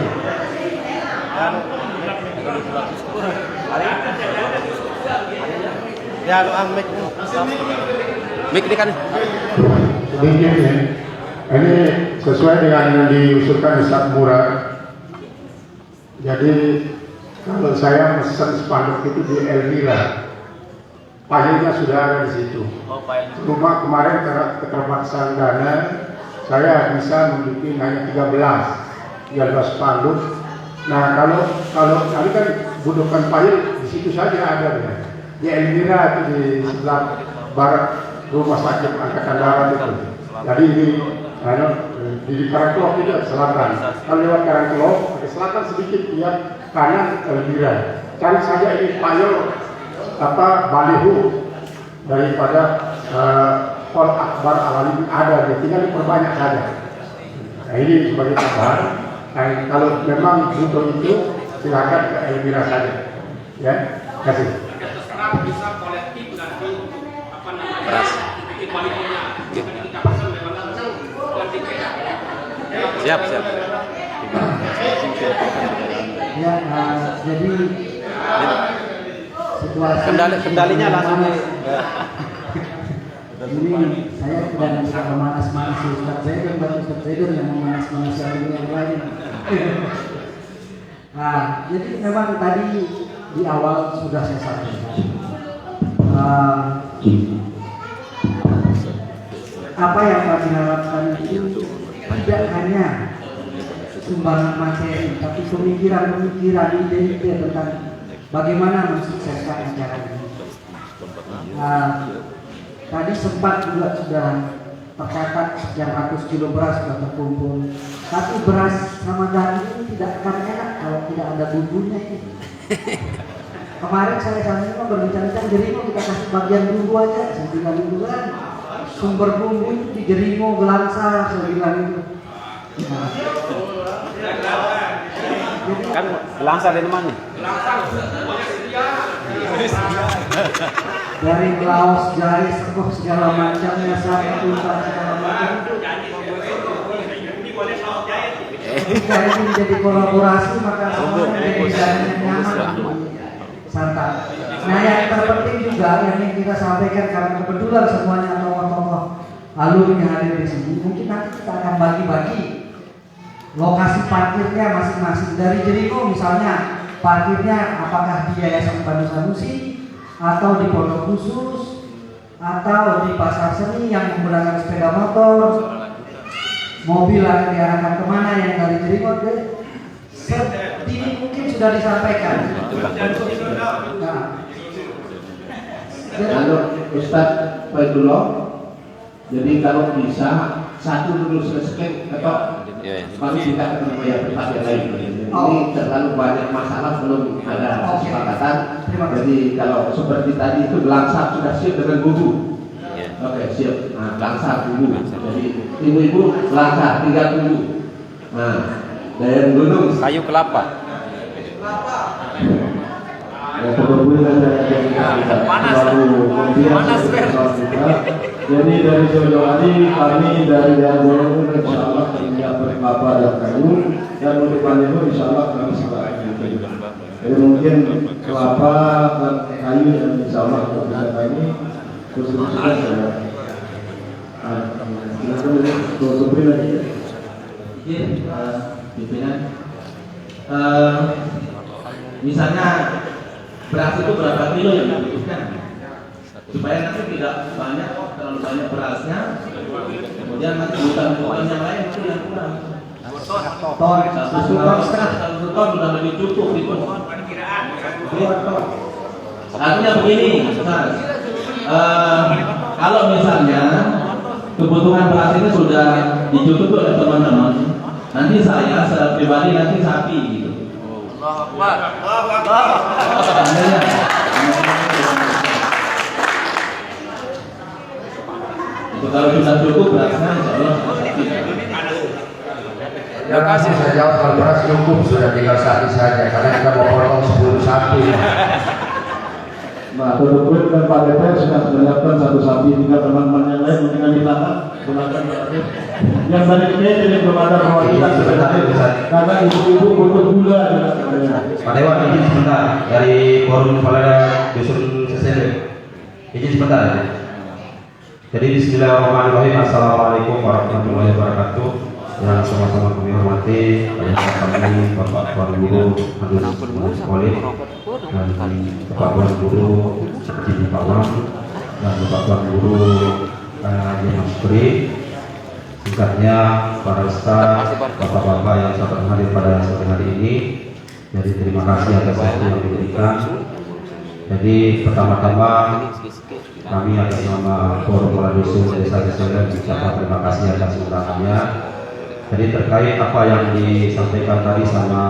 Ya, lu amik. Mik di kan. Sedikit ya. Ini sesuai dengan yang diusulkan Ustaz Murad. Jadi kalau saya pesan spanduk itu di Elmira, payungnya sudah ada di situ. Cuma kemarin karena keterbatasan dana, saya bisa membuat hanya 13 spanduk. Nah kalau kali kan butuhkan payung di situ saja ada ya. Di Elmira itu di sebelah barat rumah sakit angkatan darat itu. Jadi di Karangkelok itu selatan. Kalau lewat Karangkelok ke selatan sedikit ya kanan Elmira. Cari saja ini payung baliho daripada Pol Akbar Al-Alim ada, dia tinggal diperbanyak saja. Nah ini sebagai tambahan. Nah, kalau memang butuh itu silakan ke Elmira saja. Ya, kasih. Bisa kolektif nanti apa namanya? Beras. Bikin kualitasnya. Siap. Ya, jadi situasi Kendalinya langsung nih. ini saya tidak bisa memanas-manasi Ustaz Zaidur, Ustaz Zaidur yang memanas-manasi yang lain. Nah, jadi memang tadi di awal sudah saya sampaikan apa yang kami harapkan itu tidak hanya sumbangan materi, tapi pemikiran-pemikiran, ide-ide tentang bagaimana mensukseskan acara ini. Tadi sempat juga sudah tercatat sekian ratus kilo beras sudah terkumpul. Tapi beras Ramadan ini tidak akan enak kalau tidak ada bumbunya ini. Kemarin saya sama ini berbincang-bincang Jerimo, kita kasih bagian bumbu aja. Saya bilang itu kan sumber bumbu itu di Jerimo, Gelangsa, saya bilang itu. Nah. Kan Gelangsa dari mana? Dari Laos, Jari, Sergoh, segala macamnya, sampai tuntas segala macam itu. Jika ini menjadi kolaborasi maka semuanya menjadi jalan yang nyaman, santai. Nah yang terpenting juga yang ingin kita sampaikan, karena kebetulan semuanya tokoh-tokoh alumni hadir di sini, mungkin nanti kita akan bagi-bagi lokasi parkirnya masing-masing. Dari Jeriko misalnya parkirnya apakah di Yayasan Bandung Sanusi atau di pondok khusus atau di pasar seni yang menggunakan sepeda motor, mobil akan diarahkan kemana, yang dari Jeriko sedini mungkin sudah disampaikan. Nah, Lalu Ustadz Faidullah, jadi kalau bisa satu dulu selesai atau baru kita ketemu yang berpikir lain. Ini terlalu banyak masalah, belum ada kesepakatan. Jadi kalau seperti tadi itu Gelangsa sudah siap dengan bumbu. Oke, siap. Nah, Gelangsa bumbu. Jadi ibu-ibu Gelangsa tinggal bumbu. Nah, dari gunung Kayu kelapa. Jadi dari jauh-jauh hari kami dari Jawa insya Allah menyiapkan kelapa dan kayu, dan untuk panennya insya Allah kami sudah. Jadi mungkin kelapa dan kayu dan insya Allah kita ini khususnya saya. Kita beri lagi. Pimpinan. Misalnya beras itu berapa kilo yang dibutuhkan supaya nanti tidak terlalu banyak berasnya, kemudian nanti bukan yang lain itu yang kurang. Satu ton sudah lebih cukup itu. Artinya begini, kalau misalnya kebutuhan beras ini sudah dicukupi oleh teman-teman, nanti saya secara pribadi nanti sapi gitu. Itu kalau sudah cukup berasnya insya Allah. Ya kasih saya jawab, kalau beras cukup sudah tinggal sapi saja, karena kita mau potong 10 sapi. Nah, Dr. dan Pak DPR sudah menyiapkan satu sapi, tinggal teman-teman yang lain mendingan di belakang gunakan berarti. Yang tadi ini belum ada perwakilan sebenarnya, karena ibu-ibu butuh gula. Pak Dewan, izin sebentar dari forum kepala dusun Sesele. Izin sebentar. Jadi bismillahirrahmanirrahim. Assalamualaikum warahmatullahi wabarakatuh. Yang sama-sama kami hormati ayah kami Bapak Tuan Guru Abdul Khalid dan Bapak Tuan Guru Jimmy Pawang dan Bapak Tuan Guru Mas Pri. Singkatnya para staf, bapak-bapak yang sangat hadir pada sore hari ini. Jadi terima kasih atas waktu yang diberikan. Jadi pertama-tama kami atas nama Forum Kepala Dusun Desa Sesele mengucapkan terima kasih atas undangannya. Jadi terkait apa yang disampaikan tadi sama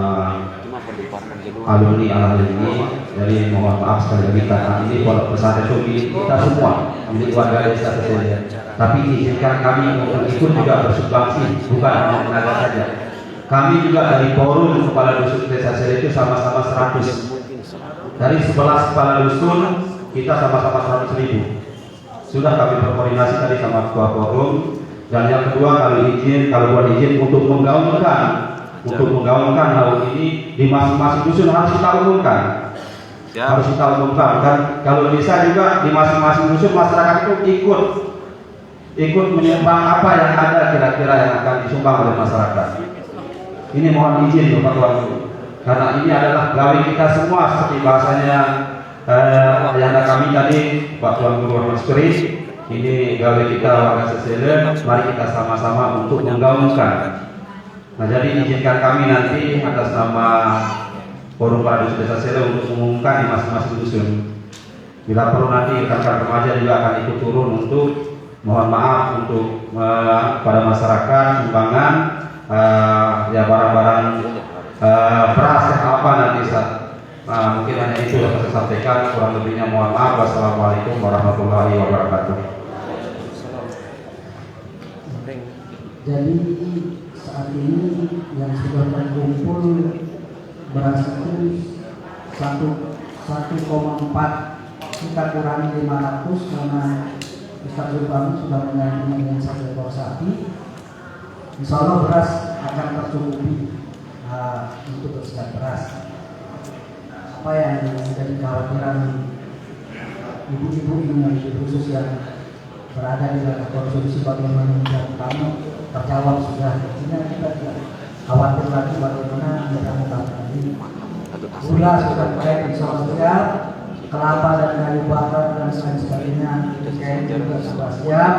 alumni ini, jadi mohon maaf sekali lagi karena ini pondok pesantren itu milik kita semua, milik warga desa Sesele. Tapi izinkan kami untuk ikut juga bersumbangsi, bukan hanya tenaga saja. Kami juga dari Forum Kepala Dusun Desa Sesele itu sama-sama 100. Dari 11 kepala dusun kita sama-sama 100.000. Sudah kami berkoordinasi tadi sama ketua forum. Dan yang kedua, kalau buat izin untuk menggaungkan hal ini di masing-masing dusun harus kita umumkan. Harus kita umumkan. Dan kalau bisa juga di masing-masing dusun masyarakat itu ikut menyumbang apa yang ada kira-kira yang akan disumbang oleh masyarakat. Ini mohon izin Bapak Tuan Guru, karena ini adalah gawe kita semua seperti bahasanya yang kami tadi Pak Tuan Guru Mas Kris. Ini gawe kita warga Sesele, mari kita sama-sama untuk menggaungkan. Nah, jadi izinkan kami nanti atas nama Forum Kepala Dusun Desa Sesele untuk mengumumkan di masing-masing dusun. Bila perlu nanti rekan-rekan remaja juga akan ikut turun untuk mohon maaf untuk pada masyarakat sumbangan ya barang-barang beras yang apa nanti mungkin hanya itu yang saya sampaikan, kurang lebihnya mohon maaf. Wassalamualaikum warahmatullahi wabarakatuh. Jadi saat ini yang sudah terkumpul beras itu 1,4 kita kurangi 500 karena Ustaz Zulfan sudah menyanyi dengan 1 ekor sapi. Insya Allah beras akan tercukupi untuk bersiap beras. Apa yang menjadi kekhawatiran ibu-ibu ini, khusus yang berada di dalam konsumsi bagaimana yang kamu terjawab sudah. Sehingga kita tidak khawatir lagi bagaimana menjalankan ini. Gula sudah mulai disosial, kelapa dan kayu bakar dan lain sebagainya kain juga sudah siap.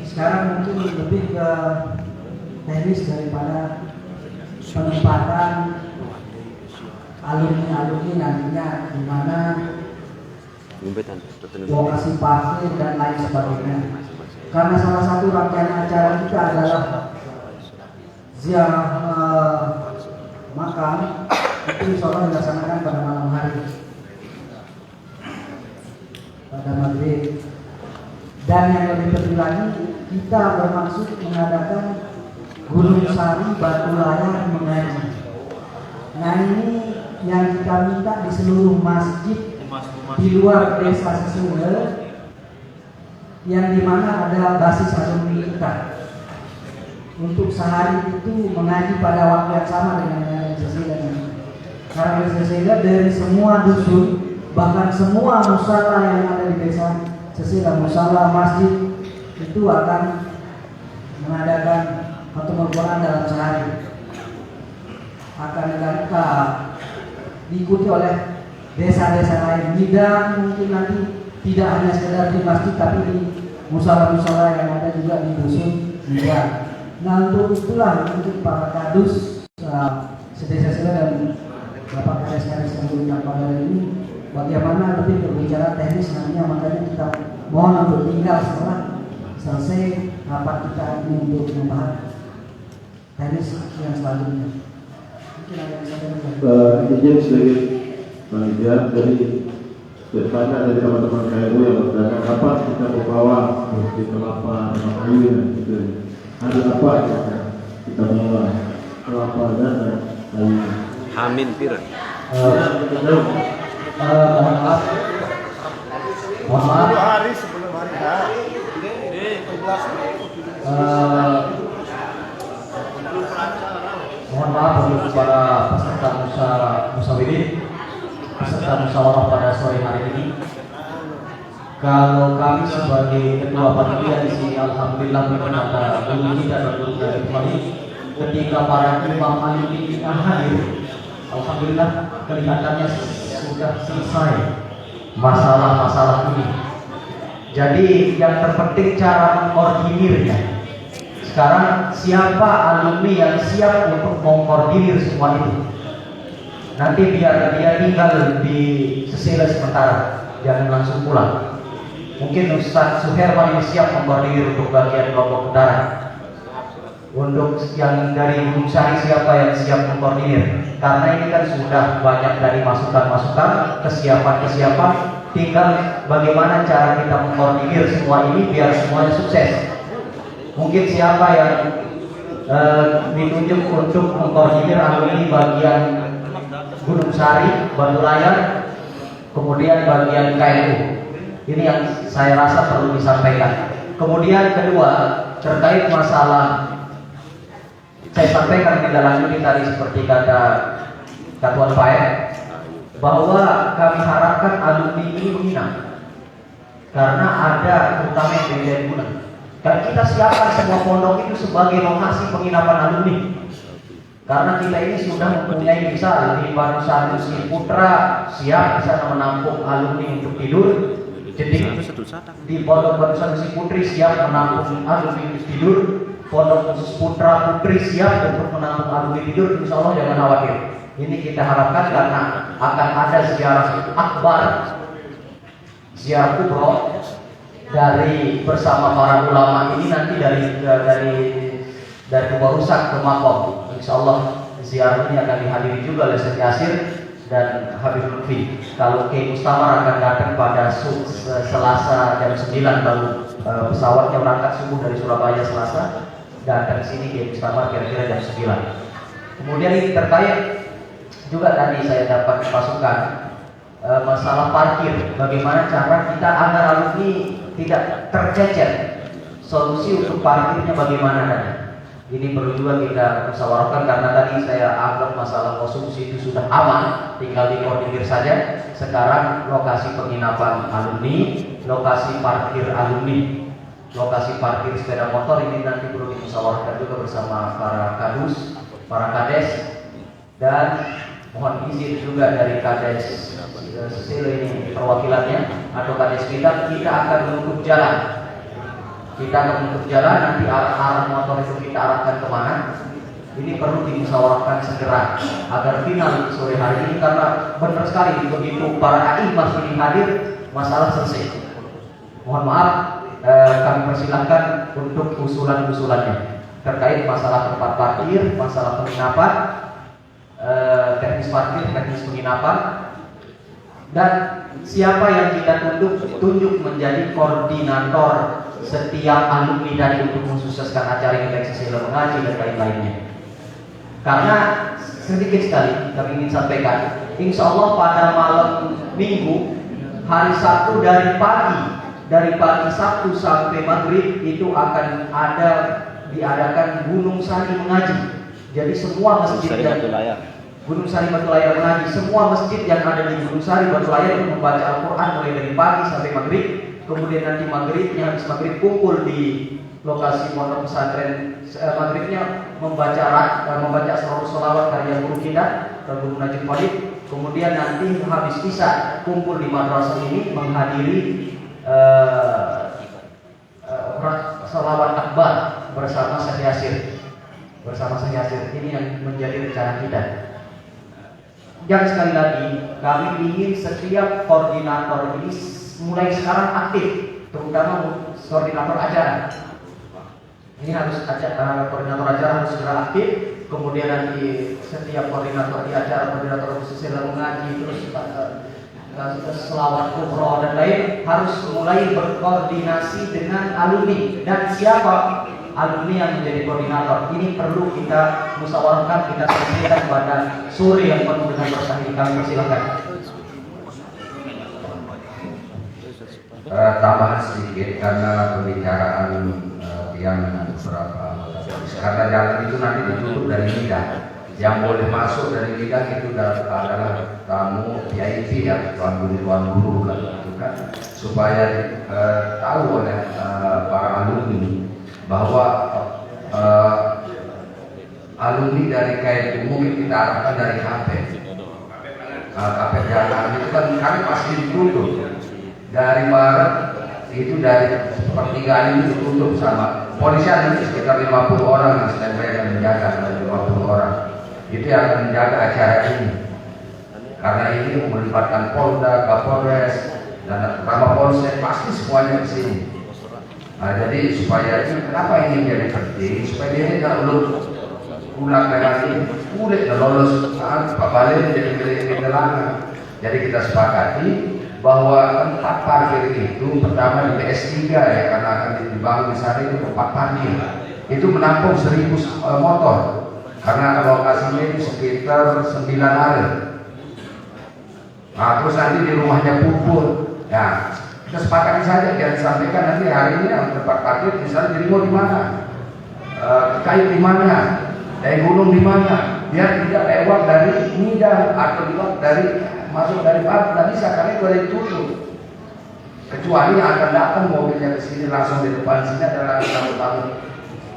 Sekarang mungkin lebih ke teknis daripada penempatan alumni nantinya di mana lokasi parkir dan lain sebagainya. Karena salah satu rangkaian acara kita adalah ziarah makam, itu insya Allah dilaksanakan pada malam hari, pada maghrib. Dan yang lebih penting lagi, kita bermaksud mengadakan Gunung Sari Batu Layar mengaji. Nah ini yang kita minta di seluruh masjid di luar desa Sesungguh, yang dimana ada basis alumni kita, untuk sehari itu mengaji pada waktu yang sama dengan Sesila ini. Karena Sesila dari semua dusun, bahkan semua musala yang ada di desa Sesila, musala masjid itu akan mengadakan pertemuan Quran dalam sehari. Akan diikuti oleh desa-desa lain. Tidak mungkin nanti tidak hanya sekedar di masjid, tapi di musala-musala yang ada juga di dusun juga. Nah untuk itulah mungkin para kadus sedesa-sedesa dan Bapak Kades-Kades yang berbicara pada ini bagaimana lebih berbicara teknis nantinya. Makanya kita mohon untuk tinggal setelah selesai rapat kita ini untuk membahas teknis yang selanjutnya. Mungkin ada yang saya izin sedikit panitia dari banyak dari teman-teman KRU yang berdagang apa kita membawa di kelapa kayu gitu. Ada apa kita bawa kelapa dan kayu. Amin pira. Mohon maaf. Hari sebelum hari H. Mohon maaf untuk para peserta musyawarah, peserta musyawarah pada sore hari ini. Kalau kami sebagai ketua panitia di sini, alhamdulillah berkata guru kita dan guru dari kami, ketika para imam ini hadir, alhamdulillah kelihatannya sudah selesai masalah-masalah ini. Jadi yang terpenting cara mengkoordinirnya. Sekarang siapa alumni yang siap untuk mengkoordinir semua itu? Nanti biar dia tinggal di Sesila sementara, jangan langsung pulang. Mungkin Ustaz Suherman ini siap mengkoordinir untuk bagian kelompok utara. Untuk yang dari Gunung Sari siapa yang siap mengkoordinir? Karena ini kan sudah banyak dari masukan-masukan, kesiapan-kesiapan. Tinggal bagaimana cara kita mengkoordinir semua ini biar semuanya sukses. Mungkin siapa yang ditunjuk untuk mengkoordinir alumni bagian Gunung Sari, Batu Layar, kemudian bagian KRU. Ini yang saya rasa perlu disampaikan. Kemudian kedua, terkait masalah, saya sampaikan tidak lanjut tadi seperti kata Tuan Faed, bahwa kami harapkan alumni ini menginap, karena ada terutama yang dari Gunung. Dan kita siapkan semua pondok itu sebagai lokasi penginapan alumni. Karena kita ini sudah mempunyai misal di Banusan Musi Putra siap di sana menampung alumni untuk tidur. Jadi di Pondok Banusan Musi Putri siap menampung alumni untuk tidur. Pondok Khusus Putra Putri siap untuk menampung alumni tidur. Insya Allah jangan khawatir. Ini kita harapkan karena akan ada ziarah akbar ziarah kubro dari bersama para ulama ini nanti dari Kubah Rusak ke Makom. Insya Allah ziarah ini akan dihadiri juga oleh Syekh Yasir dan Habib Lutfi. Kalau Kiai Mustamar akan datang pada Selasa jam 9, baru pesawatnya berangkat subuh dari Surabaya Selasa, datang sini Kiai Mustamar kira-kira jam 9. Kemudian ini terkait juga tadi saya dapat masukan masalah parkir. Bagaimana cara kita agar alumni tidak tercecer? Solusi untuk parkirnya bagaimana tadi? Ini perlu juga kita musyawarahkan, karena tadi saya anggap masalah konsumsi itu sudah aman, tinggal dikoordinir saja. Sekarang lokasi penginapan alumni, lokasi parkir alumni, lokasi parkir sepeda motor ini nanti perlu dimusyawarahkan juga bersama para kadus, para kades, dan mohon izin juga dari kades ini perwakilannya atau kades kita akan menutup jalan. Kita akan menutup jalan, nanti arah motor itu kita arahkan kemana. Ini perlu dimusyawarahkan segera agar final sore hari ini, karena benar sekali begitu para imam ini hadir, masalah selesai. Mohon maaf, kami persilahkan untuk usulan-usulannya terkait masalah tempat parkir, masalah penginapan, teknis parkir, teknis penginapan, dan siapa yang kita tunjuk menjadi koordinator setiap alumni dari untuk mensukseskan acara ini, baik sesi mengaji dan lain-lainnya. Karena sedikit sekali kami ingin sampaikan, insya Allah pada malam Minggu, hari Sabtu dari pagi Sabtu sampai maghrib itu akan diadakan Gunung Sari mengaji. Jadi semua masjid Gunung Sari Batu Layar mengaji, semua masjid yang ada di Gunung Sari Batu Layar itu membaca Al-Quran mulai dari pagi sampai maghrib. Kemudian nanti maghribnya, habis maghrib kumpul di lokasi pondok pesantren. Maghribnya membaca sholawat karya guru kita, Guru Najib Walid. Kemudian nanti habis isya kumpul di madrasah ini menghadiri sholawat akbar bersama Syekh Yasir. Ini yang menjadi rencana kita. Dan sekali lagi kami ingin setiap koordinator ini mulai sekarang aktif, terutama koordinator acara. Ini harus koordinator acara harus segera aktif. Kemudian nanti setiap koordinator di acara, koordinator khusus mengaji, terus selawat kubro dan lain, harus mulai berkoordinasi dengan alumni. Dan siapa alumni yang menjadi koordinator ini perlu kita musyawarahkan, kita selesaikan pada sore yang penuh dengan berkah ini. Kami persilakan. Tambahan sedikit karena pembicaraan yang beberapa, karena jalan itu nanti ditutup dari Lidah. Yang boleh masuk dari Lidah itu adalah tamu VIP ya, tuan guru kan, gitu kan, supaya tahu oleh para alumni bahwa alumni dari KMU mungkin kita harapkan dari KP Jakarta itu kan kami pasti ditutup. Dari Barat itu dari sepertiga ini ditutup sama polisi, ada sekitar 50 orang yang sedang mereka menjaga, 50 orang itu yang akan menjaga acara ini, karena ini melibatkan Polda, Kapolres, dan terutama Polsek, pasti semuanya di sini. Nah, jadi supaya ini, kenapa ini menjadi penting, supaya dia tidak pulang lagi udah lolos Pak Balen jadi milik Telangan. Jadi kita sepakati bahwa tempat parkir itu pertama di PS3 ya, karena akan dibangun di sana itu tempat parkir itu menampung 1000 motor, karena lokasinya itu sekitar 9 hari. Nah, terus nanti di rumahnya Pupur. Nah, kita sepakati saja, jangan sampaikan nanti hari ini tempat parkir misalnya Jeringo di mana, Kayu di mana, dari Gunung di mana, biar tidak lewat dari Nida atau lewat dari masuk dari Barat, tidak bisa karena itu ada ditutup. Kecuali yang akan datang mobilnya ke sini langsung di depan sini adalah tamu-tamu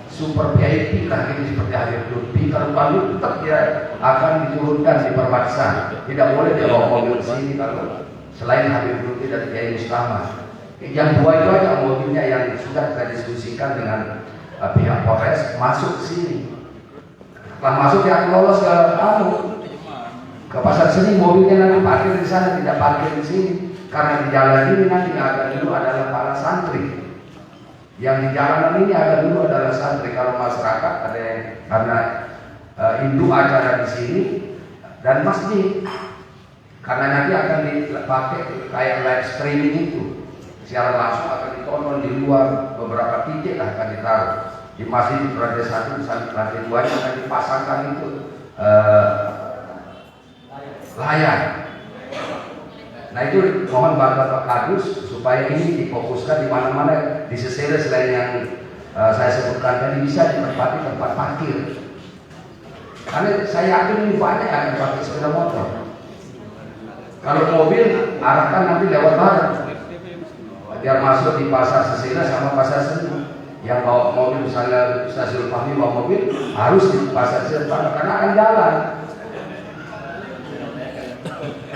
super VIP lah, ini seperti Habib Lutfi. Kalau Pak tetap dia akan diturunkan di perbatasan, tidak boleh dia bawa mobil ke sini kalau selain Habib Lutfi dan Kiai Mustamar. Yang dua itu aja mobilnya yang sudah kita diskusikan dengan pihak Polres masuk ke sini. Setelah masuk dia lolos ke pasar seni, mobilnya nanti parkir di sana, tidak parkir di sini. Karena di jalan ini nanti agak dulu adalah para santri. Yang di jalanan ini agak dulu adalah santri. Kalau masyarakat ada yang karena Hindu acara di sini dan masjid. Karena nanti akan dipakai kayak live streaming itu. Secara langsung akan ditonton di luar, beberapa titik akan ditaruh. Di masjid di lantai 1, di lantai 2 akan dipasangkan itu layar. Nah itu mohon Bapak Kadus supaya ini difokuskan di mana-mana di sesele selain yang saya sebutkan tadi bisa ditempati tempat parkir. Karena saya yakin ini banyak yang akan pakai sepeda motor. Kalau mobil arahkan nanti lewat barat, biar masuk di pasar Sesena sama pasar Seni. Yang bawa mobil misalnya stasiun Fahmi bawa mobil harus di pasar Seni karena akan jalan.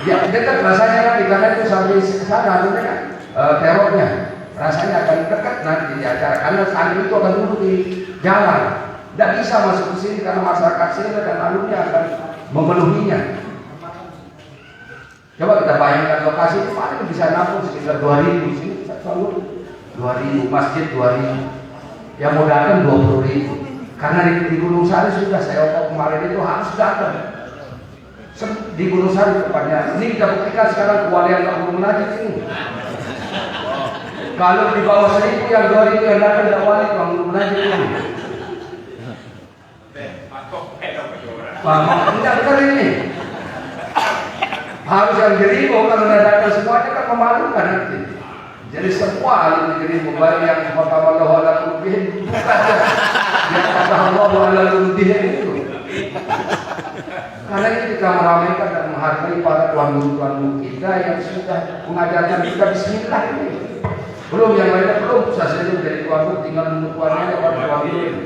Ya dekat rasanya nanti karena itu sampai sana artinya kan terornya rasanya akan dekat nanti di acara karena santri itu akan duduk di jalan. Tidak bisa masuk ke sini karena masyarakat sini dan alumni akan memenuhinya. Coba kita bayangkan lokasi itu paling bisa nampung sekitar 2.000 sini, 2.000 masjid 2.000, yang mau datang 20.000. Karena di Gunung Sari sudah saya otak kemarin itu harus datang. Di Gunung Sari tepatnya. Ini kita buktikan sekarang kewalian Kampung Menajik ini. Kalau di bawah 1.000 yang 2.000 yang datang tidak wali Kampung Menajik ini. Tidak benar ini. Harus yang Jerigo kalau datang semuanya kan memalukan nanti. Jadi semua alumni Jerigo baik yang Allah ala qulubihim bukan yang kata Allah ala qulubihim itu. Karena ini kita meramaikan dan menghargai para tuan guru kita yang sudah mengajarkan kita bismillah ini. Belum yang lainnya belum bisa saja menjadi tuan guru tinggal menunggu tuannya pada tuan guru.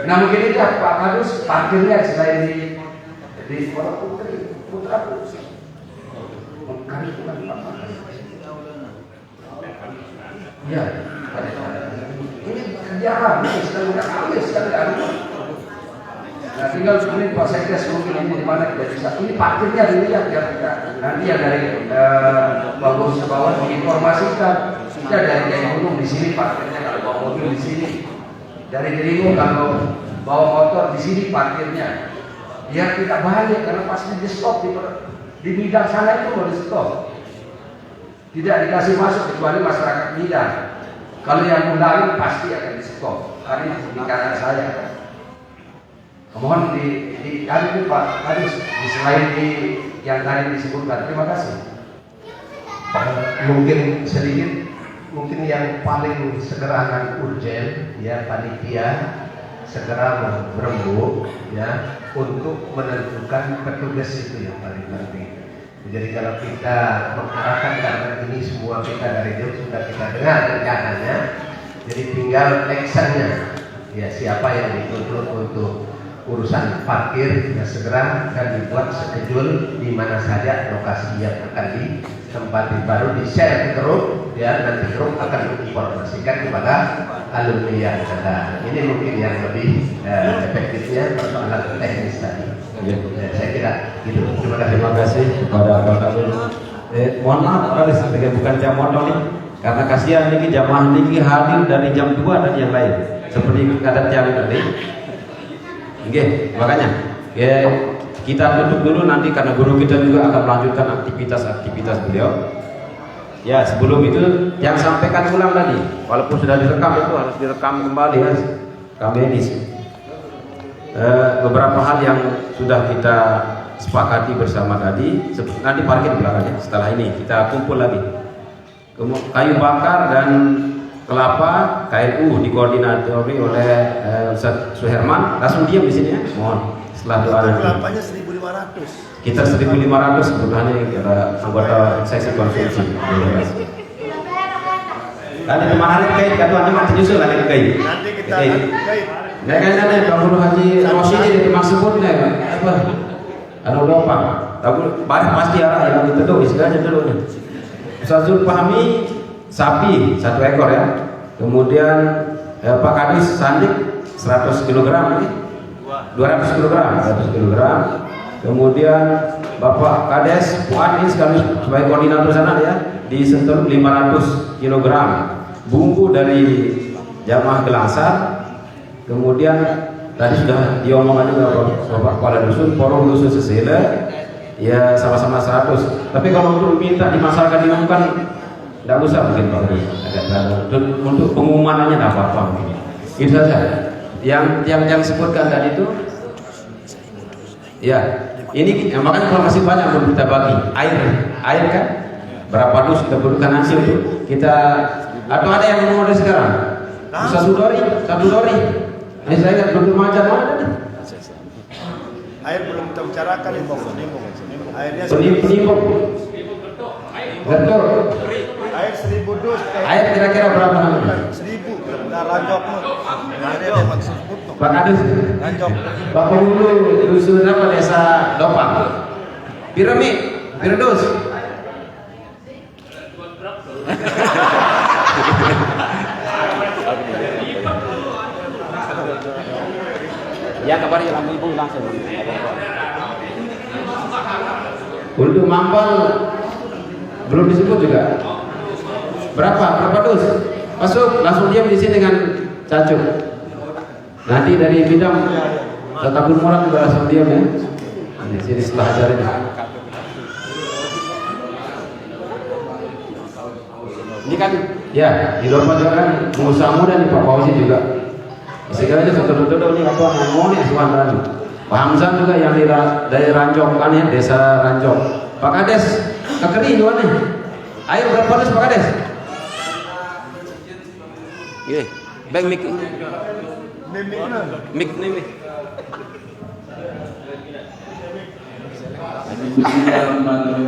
Nah mungkin itu Pak Kadus parkirnya selain di Pondok Putri. Putra Putri. Kami bukan Pak Kadus. Ya, ini kerjaan, ini sekali kali sekali ada. Nah tinggal sebenarnya Pak Sekdes mungkin ini di mana kita bisa. Ini parkirnya dilihat ya kita. Nanti yang dari bagus ke bawah diinformasikan. Kita dari gunung di sini parkirnya kalau bawa mobil di sini. Dari Dirimu kalau bawa motor di sini parkirnya. Biar tidak balik karena pasti di stop di bidang sana itu mau di stop. Tidak dikasih masuk kecuali masyarakat bidang. Kalau yang undangan pasti akan di stop. Karena itu di kanan saya. Mohon di hari ini Pak Kadus di selain di yang tadi disebutkan. Terima kasih. Mungkin sedikit, mungkin yang paling segera dan urgent ya panitia segera berembuk ya untuk menentukan petugas itu yang paling penting. Jadi kalau kita mengarahkan karena ini semua kita dari jauh sudah kita dengar rencananya, jadi tinggal actionnya ya siapa yang dituntut untuk urusan parkir ya segera dan dibuat schedule di mana saja lokasi yang akan ditempati baru di share ke grup ya nanti grup akan menginformasikan kepada alumni yang ada. Ini mungkin yang lebih efektifnya persoalan teknis tadi. Ya, saya kira gitu. Terima kasih kepada Pak Kadus. Mohon maaf Pak Kadus, bukan jam motor nih, karena kasihan ini jamaah ini hadir dari jam 2 dan yang lain seperti adat yang tadi. Oke, makanya ya, kita tutup dulu nanti karena guru kita juga akan melanjutkan aktivitas beliau. Ya sebelum itu yang sampaikan ulang tadi, walaupun sudah direkam itu harus direkam kembali ya. Kami ini beberapa hal yang sudah kita sepakati bersama tadi, nanti parkir di belakangnya. Setelah ini kita kumpul lagi. Kayu bakar dan kelapa KNU dikoordinatori oleh Ustaz Suherman. Langsung diam di sini ya. Mohon setelah doa nanti. Kelapanya 1.500. Kita 1.500 kebutuhannya kita anggota seksi konsumsi. Nanti teman hari kait katuannya masih nyusul nanti kait. Nanti kita kait. Nah kayaknya Pak Guru Haji Rosyidi di teman sebutnya apa? Anu lupa. Tapi pasti arah yang itu dulu istilahnya dulu nih. Ustaz Zulfahmi sapi 1 ekor ya. Kemudian Pak Kadis sandik 100 kg, 200 kg. Kemudian Bapak Kades Puan ini sekali sebagai koordinator sana ya, disentuh 500 kg bumbu dari jamaah Gelangsar. Kemudian tadi sudah diomongkan juga Bapak Kepala Dusun, Forum Dusun Sesele, ya sama-sama 100. Tapi kalau untuk minta di masyarakat diumumkan, tidak usah mungkin Pak Gede. Untuk pengumumannya tidak apa-apa mungkin. Itu saja. Yang sebutkan tadi itu, ya ini makanya informasi banyak belum kita bagi. Air kan, berapa dus kita butuhkan hasil itu kita. Atau ada yang mau dari sekarang? Satu dori. Ini saya lihat bentuk macam mana. Air belum kita bicarakan ini, airnya Penimbang. Betul. air 1000 dus. Air kira-kira berapa namanya? 1000. Nah, ranjok airnya ada maksud putus. Pak Kadus. Ranjok. Bapak Hulu dusun apa desa Dopang? Piramid, Pirdus. Ya kabar yang ibu langsung. Untuk Mampal belum disebut juga. Berapa dus? Masuk langsung diam di sini dengan Cacuk. Nanti dari bidang Tabur Murad juga langsung diam ya. Di sini setelah acara ini. Ini kan ya di Dorma juga kan pengusaha muda nih Pak Fauzi juga. Sekarang itu betul-betul ini apa ngomongnya Suwan. Pak Hamzah juga yang dari Ranjok kan ya, desa Ranjok. Pak Kades kekering juga nih. Ayo berapa dus Pak Kades? Iya, baik mik nih.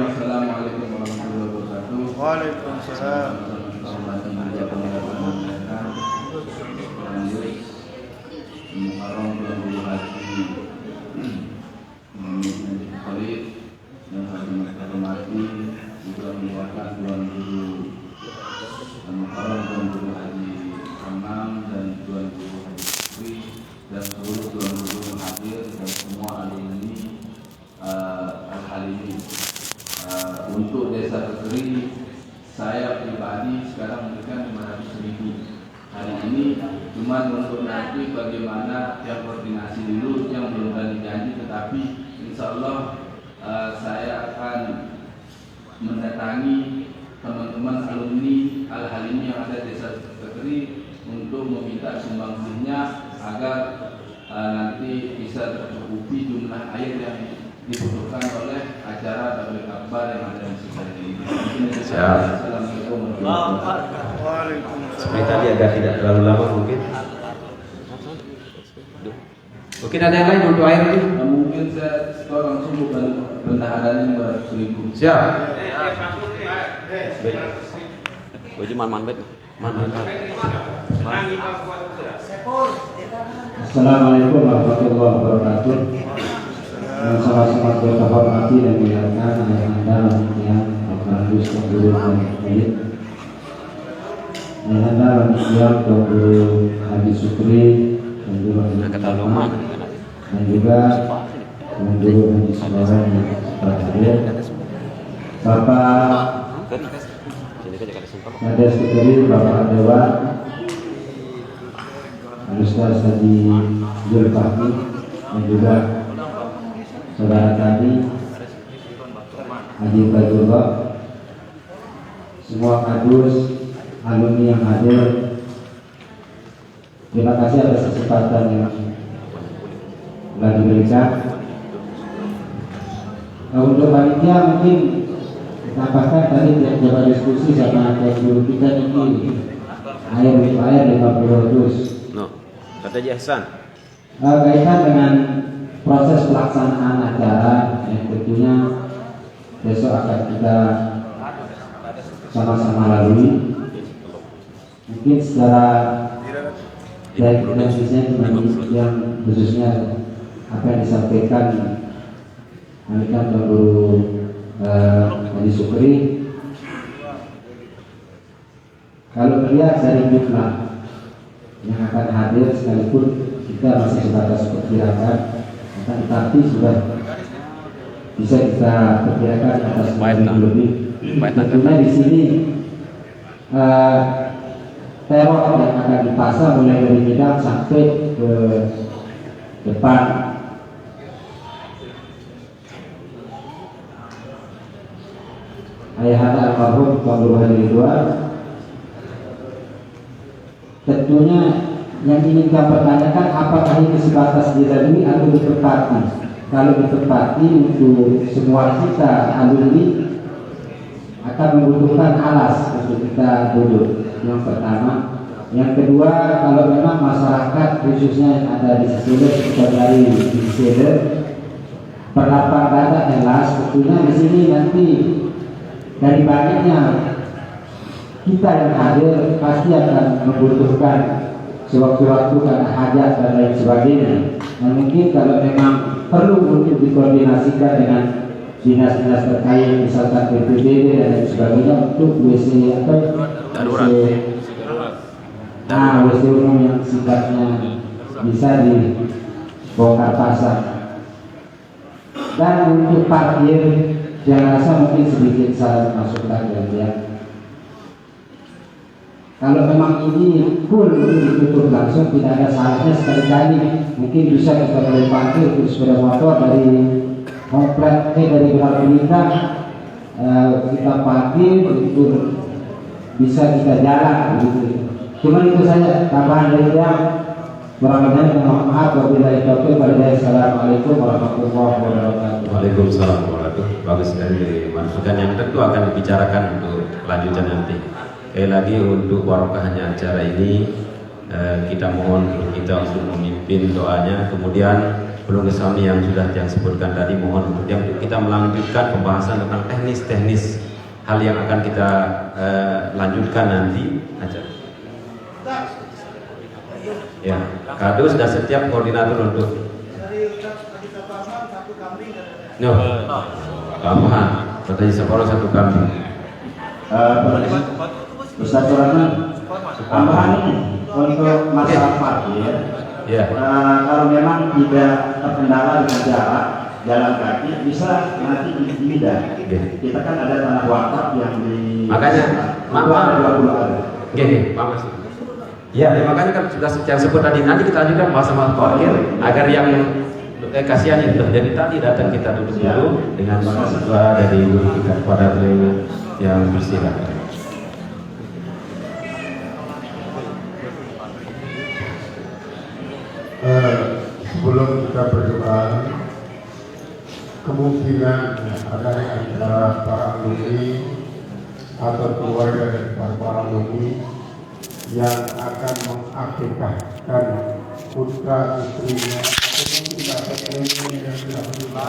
Assalamualaikum warahmatullahi wabarakatuh. Waalaikumsalam. Muharram bulan Haji Khalid dan Haji Hormati juga menguatkan Tuan Guru Muharram Tuan Guru Haji Hamam dan Tuan Guru Haji Sri dan seluruh Tuan Guru yang hadir dan semua alumni Al-Halimi. Untuk desa Kekeri, saya pribadi sekarang memberikan 500.000 hari ini, cuma untuk nanti bagaimana yang koordinasi dulu yang belum tadi janji, tetapi insya Allah saya akan mendatangi teman-teman alumni Al-Halimi yang ada di desa Kekeri untuk meminta sumbangsihnya agar nanti bisa tercukupi jumlah air yang dibutuhkan oleh acara tabligh akbar yang ada di sekitar ini. Assalamualaikum warahmatullahi wabarakatuh. Seperti tadi agak tidak terlalu lama mungkin. Mungkin ada yang lain untuk air itu? Mungkin saya langsung bukan bendaharanya 200.000. Siap. Baju man. Assalamualaikum warahmatullahi wabarakatuh. Yang sama-sama kita hormati dan muliakan ayah anda yang Bapak Guru Haji ayah anda yang Guru Haji Sukri dan juga Guru Haji Saudara yang hadir, Bapak Kades Kekeri, Bapak Dewan, Ustaz Haji Zulfahmi dan juga saudara tadi Haji Badullah, semua kadus, alumni yang hadir, terima kasih atas kesempatan yang telah diberikan. Untuk panitia mungkin tambahkan tadi jaga diskusi sama guru kita ini air 50 dus. Kata Jahsan. Kaitan dengan proses pelaksanaan acara yang tentunya besok akan kita sama-sama lalui. Mungkin secara yang khususnya apa yang disampaikan Alikan Guru Haji Sukri, kalau melihat dari jumlah yang akan hadir sekalipun kita masih sebatas perkirakan, tetapi sudah bisa kita perkirakan atas 2.000 lebih. Tentunya di sini teror yang akan dipasang mulai dari Medan sampai ke depan ayahanda almarhum Tuan Guru Haji Ridwan. Tentunya yang ingin kami pertanyakan, apakah ini sebatas dilalui atau ditepati? Kalau ditepati untuk semua kita alumni akan membutuhkan alas untuk kita duduk. Yang pertama. Yang kedua, kalau memang masyarakat khususnya yang ada di Sisile sekitar dari Sisile berlapang dada elas, tentunya di sini nanti dari banyaknya kita yang hadir pasti akan membutuhkan sewaktu-waktu karena hajat dan lain sebagainya. Nah, mungkin kalau memang perlu untuk dikoordinasikan dengan dinas-dinas terkait, misalkan BPBD dan lain sebagainya untuk WC atau WC umum yang sifatnya bisa dibongkar pasang. Dan untuk parkir, saya rasa mungkin sedikit saya masukkan ya. Kalau memang ini full ditutup langsung, tidak ada salahnya sekali-kali mungkin bisa kita boleh parkir untuk sepeda motor dari komplek dari Gerak Bintang, kita parkir untuk bisa kita jalan begitu. Cuma itu saja tambahan dari saya. Barangkali mohon maaf wabillahi taufiq walhidayah. Assalamualaikum warahmatullahi wabarakatuh. Waalaikumsalam warahmatullahi wabarakatuh. Bagus sekali masukan yang tentu akan dibicarakan untuk kelanjutan nanti. Sekali lagi untuk barokahnya acara ini kita mohon kita untuk memimpin doanya. Kemudian Belum Kesami yang sudah yang sebutkan tadi, mohon untuk kita melanjutkan pembahasan tentang teknis-teknis hal yang akan kita lanjutkan nanti aja. Ya, kado sudah setiap koordinator untuk. No, tambahan, katanya separuh satu kambing. Ustaz Surahman, tambahan untuk masalah parkir. Ya. Kalau memang tidak terkendala dengan jalan kaki, bisa nanti di bidang. Kita kan ada tanah wakaf yang di. Makanya, ada 20 hari. Oke, Pak Mas. Ya, makanya kan sudah yang sebut tadi, nanti kita lanjutkan masalah parkir agar yang kasihan itu. Jadi tadi datang kita duduk dulu dengan mahasiswa dari guru kita pada beliau yang bersilakan. Sebelum kita berdoa, kemungkinan ada antara para alumni atau keluarga dari para alumni yang akan mengakikahkan putra putrinya atau mungkin yang sudah berdoa,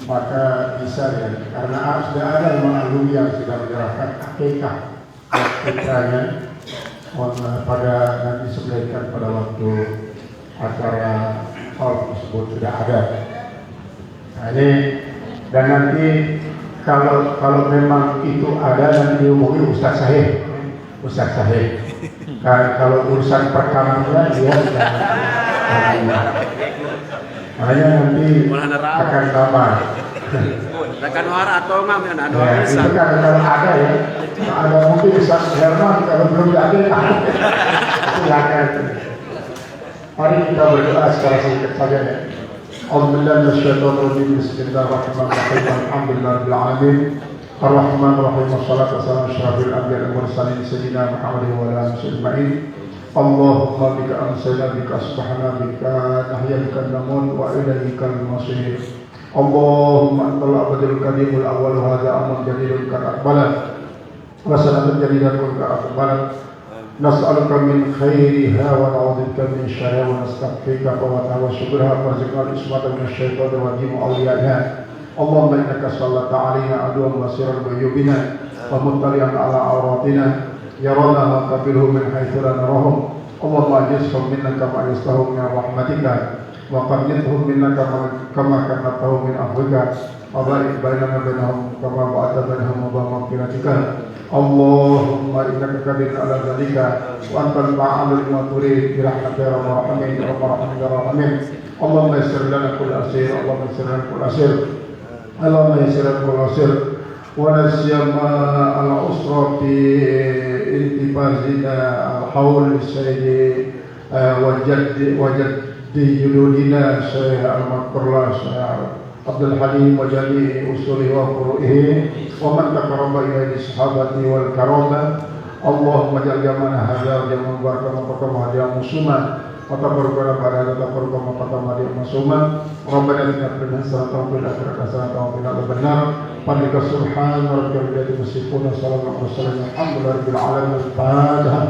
maka bisa ya, karena sudah ada alumni yang sudah menyerahkan akikah putranya pada nanti disebutkan pada waktu acara hall tersebut sudah ada. Nah, ini dan nanti kalau memang itu ada nanti dihubungi Ustaz Sahih. Kalau urusan perkambingan dia makanya nanti akan tambah. Rekan wara atau enggak ada itu kan kalau ada ya, ada mungkin Ustaz Herman kalau belum ada silakan. Mari kita berdoa secara singkat saja ya. Alhamdulillah minasyaitonirrajim. Bismillahirrahmanirrahim. Alhamdulillahirabbil alamin. Arrahmanirrahim. Wassalatu wassalamu ala asyrafil anbiya'i wal mursalin sayyidina Muhammadin wa ala alihi ajma'in. Allahumma bika amsayna bika asbahna bika nahya bika namun wa ilaikal masir. Allahumma antal abadul kadimul awwal hadza amrun jadidun ka aqbalan wa sanatun jadidatun ka aqbalan. نسألك من خيرها ونعوذ بك من شرها ونستغفرك فواتها وشكرها وارزقنا الإسمة من الشيطان الرجيم وأوليائها. اللهم إنك صلت علينا عدوا بصيرا بعيوبنا ومطلعا على عوراتنا يرانا وقبله من حيث لا نراهم. اللهم أجزهم منا كما أجزتهم من رحمتك وقنطهم منا كما قنطتهم من عفوك وبارك بيننا وبينهم كما بعدت بينهم وبين مغفرتك. اللهم إنك قدير على ذلك وأنت المعان لما تريد برحمتك يا رب العالمين يا رب العالمين. اللهم يسر لنا كل أسير، اللهم يسر لنا كل أسير اللهم يسر العسر ولا سيما الأسرة في انتفاذنا الحول السيد وجد جدودنا شيخ المذكور شيخ عبد الحليم وجميع أصوله وفروعه ومن تقرب إليه الصحابة والكرامة اللهم اجعل جمعنا هذا جمعا مباركا وقدم هديا مسلما وتباركنا بعد هذا تباركا وقدم هديا مسلما ربنا اتنا في الدنيا حسنة وفي الآخرة حسنة وقنا عذاب النار فضلك سبحان ربك رب العزة عما يصفون وسلام على المرسلين الحمد لله رب العالمين الفاتحة.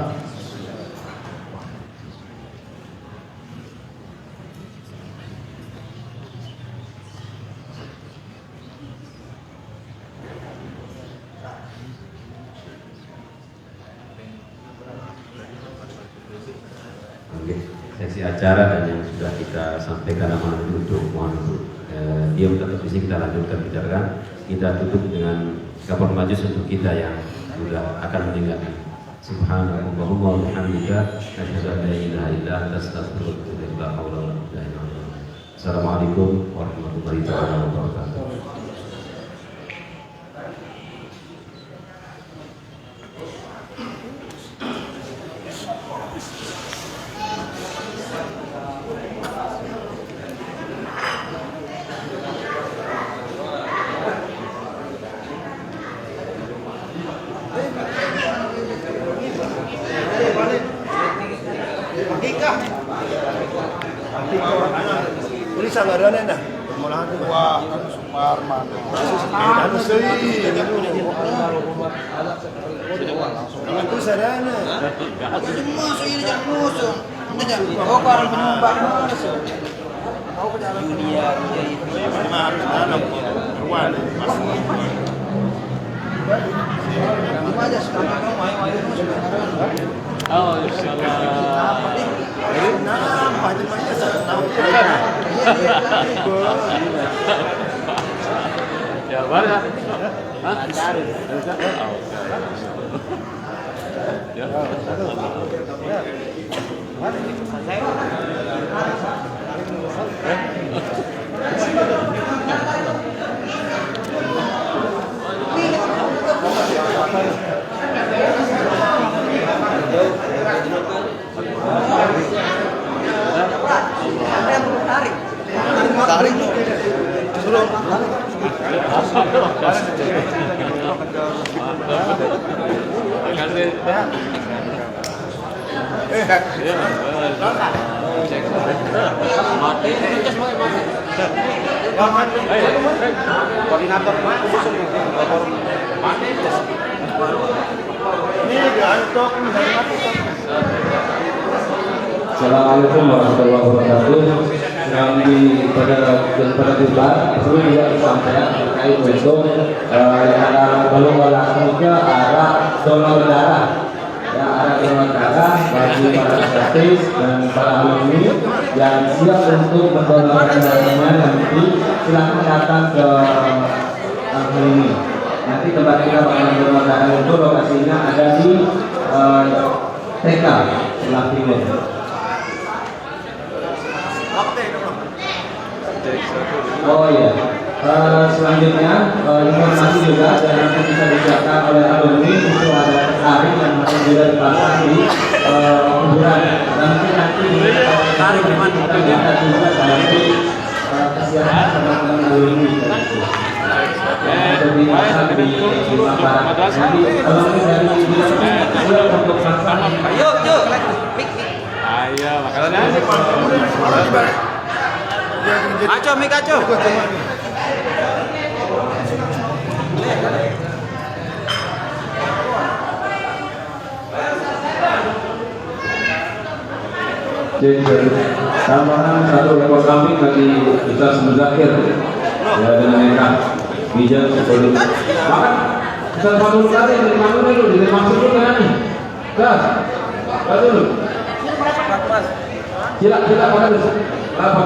Sesi acara dan yang sudah kita sampaikan amanat untuk mohon diam tetap di sini kita lanjutkan bicarakan. Kita tutup dengan kabar majus untuk kita yang sudah akan meninggalkan. Subhanallahumma wa bihamdika asyhadu an la ilaha illa anta astaghfiruka wa atubu ilaik. Assalamualaikum warahmatullahi wabarakatuh. Ini sanggarannya nah, malahan tua Sumarman. Anu seuih, itu sarana. Aku semua sudah jadi musuh. Tidak, kau orang penyumbang musuh. Kau berjalan dunia itu. Mana ruan Cuma aja sekarang kamu main musuh. Oh, insyaallah. Nampak temannya Ya, mana? Hah? Ya. tarik suruh koordinator Assalamualaikum warahmatullahi wabarakatuh. Yang pada debat perlu juga disampaikan terkait untuk yang ada golongan langsungnya arah donor darah, ya arah donor darah bagi para artis dan para alumni yang siap untuk mendonorkan darahnya nanti silakan datang ke angka ini. Nanti tempat kita bakal donor darah itu lokasinya ada di TK Sebelah Timur. Oh iya, selanjutnya informasi juga dan nanti bisa disiapkan oleh alumni itu ada tarik yang masih juga dipasang di kuburan. Nanti tarik kita lihat juga nanti kesiapan teman-teman alumni. Jadi pasang di paparan. Nanti alumni dari bilang untuk pasang. Ayo, Ayo, makanya. Aco, mik aco. Jadi tambahan satu ekor kambing bagi Ustaz Muzakir ya dengan mereka bijak sebelum makan Ustaz Fadul tadi dari mana dulu dari maksud dulu kan nih Ustaz dulu sila makan dulu apa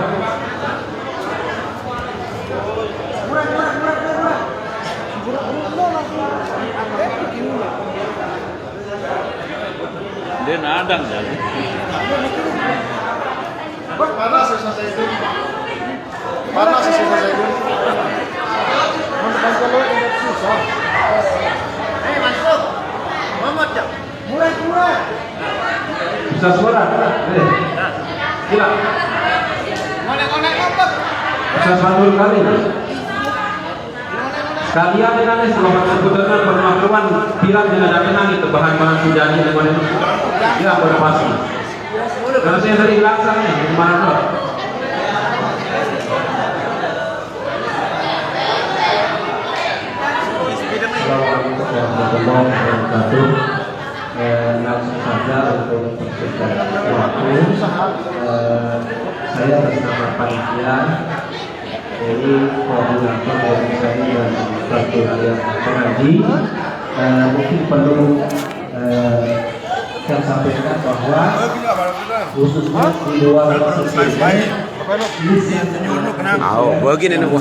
Dia nadang jadi. Panas selesai itu. Bisa suara? Gila. Bisa satu kali. Sekalian dengan selamat berkutangan permakluan bilang dengan ada kenang itu bahan-bahan sujani dengan itu. Ya berpasti. Karena saya sering laksanya gimana tuh? Assalamualaikum warahmatullahi wabarakatuh. Langsung saja untuk mempersingkat waktu, saya bersama panitia ini koordinator dari saya dan satu yang pengaji, mungkin perlu saya sampaikan bahwa khususnya di luar proses ini begini nih.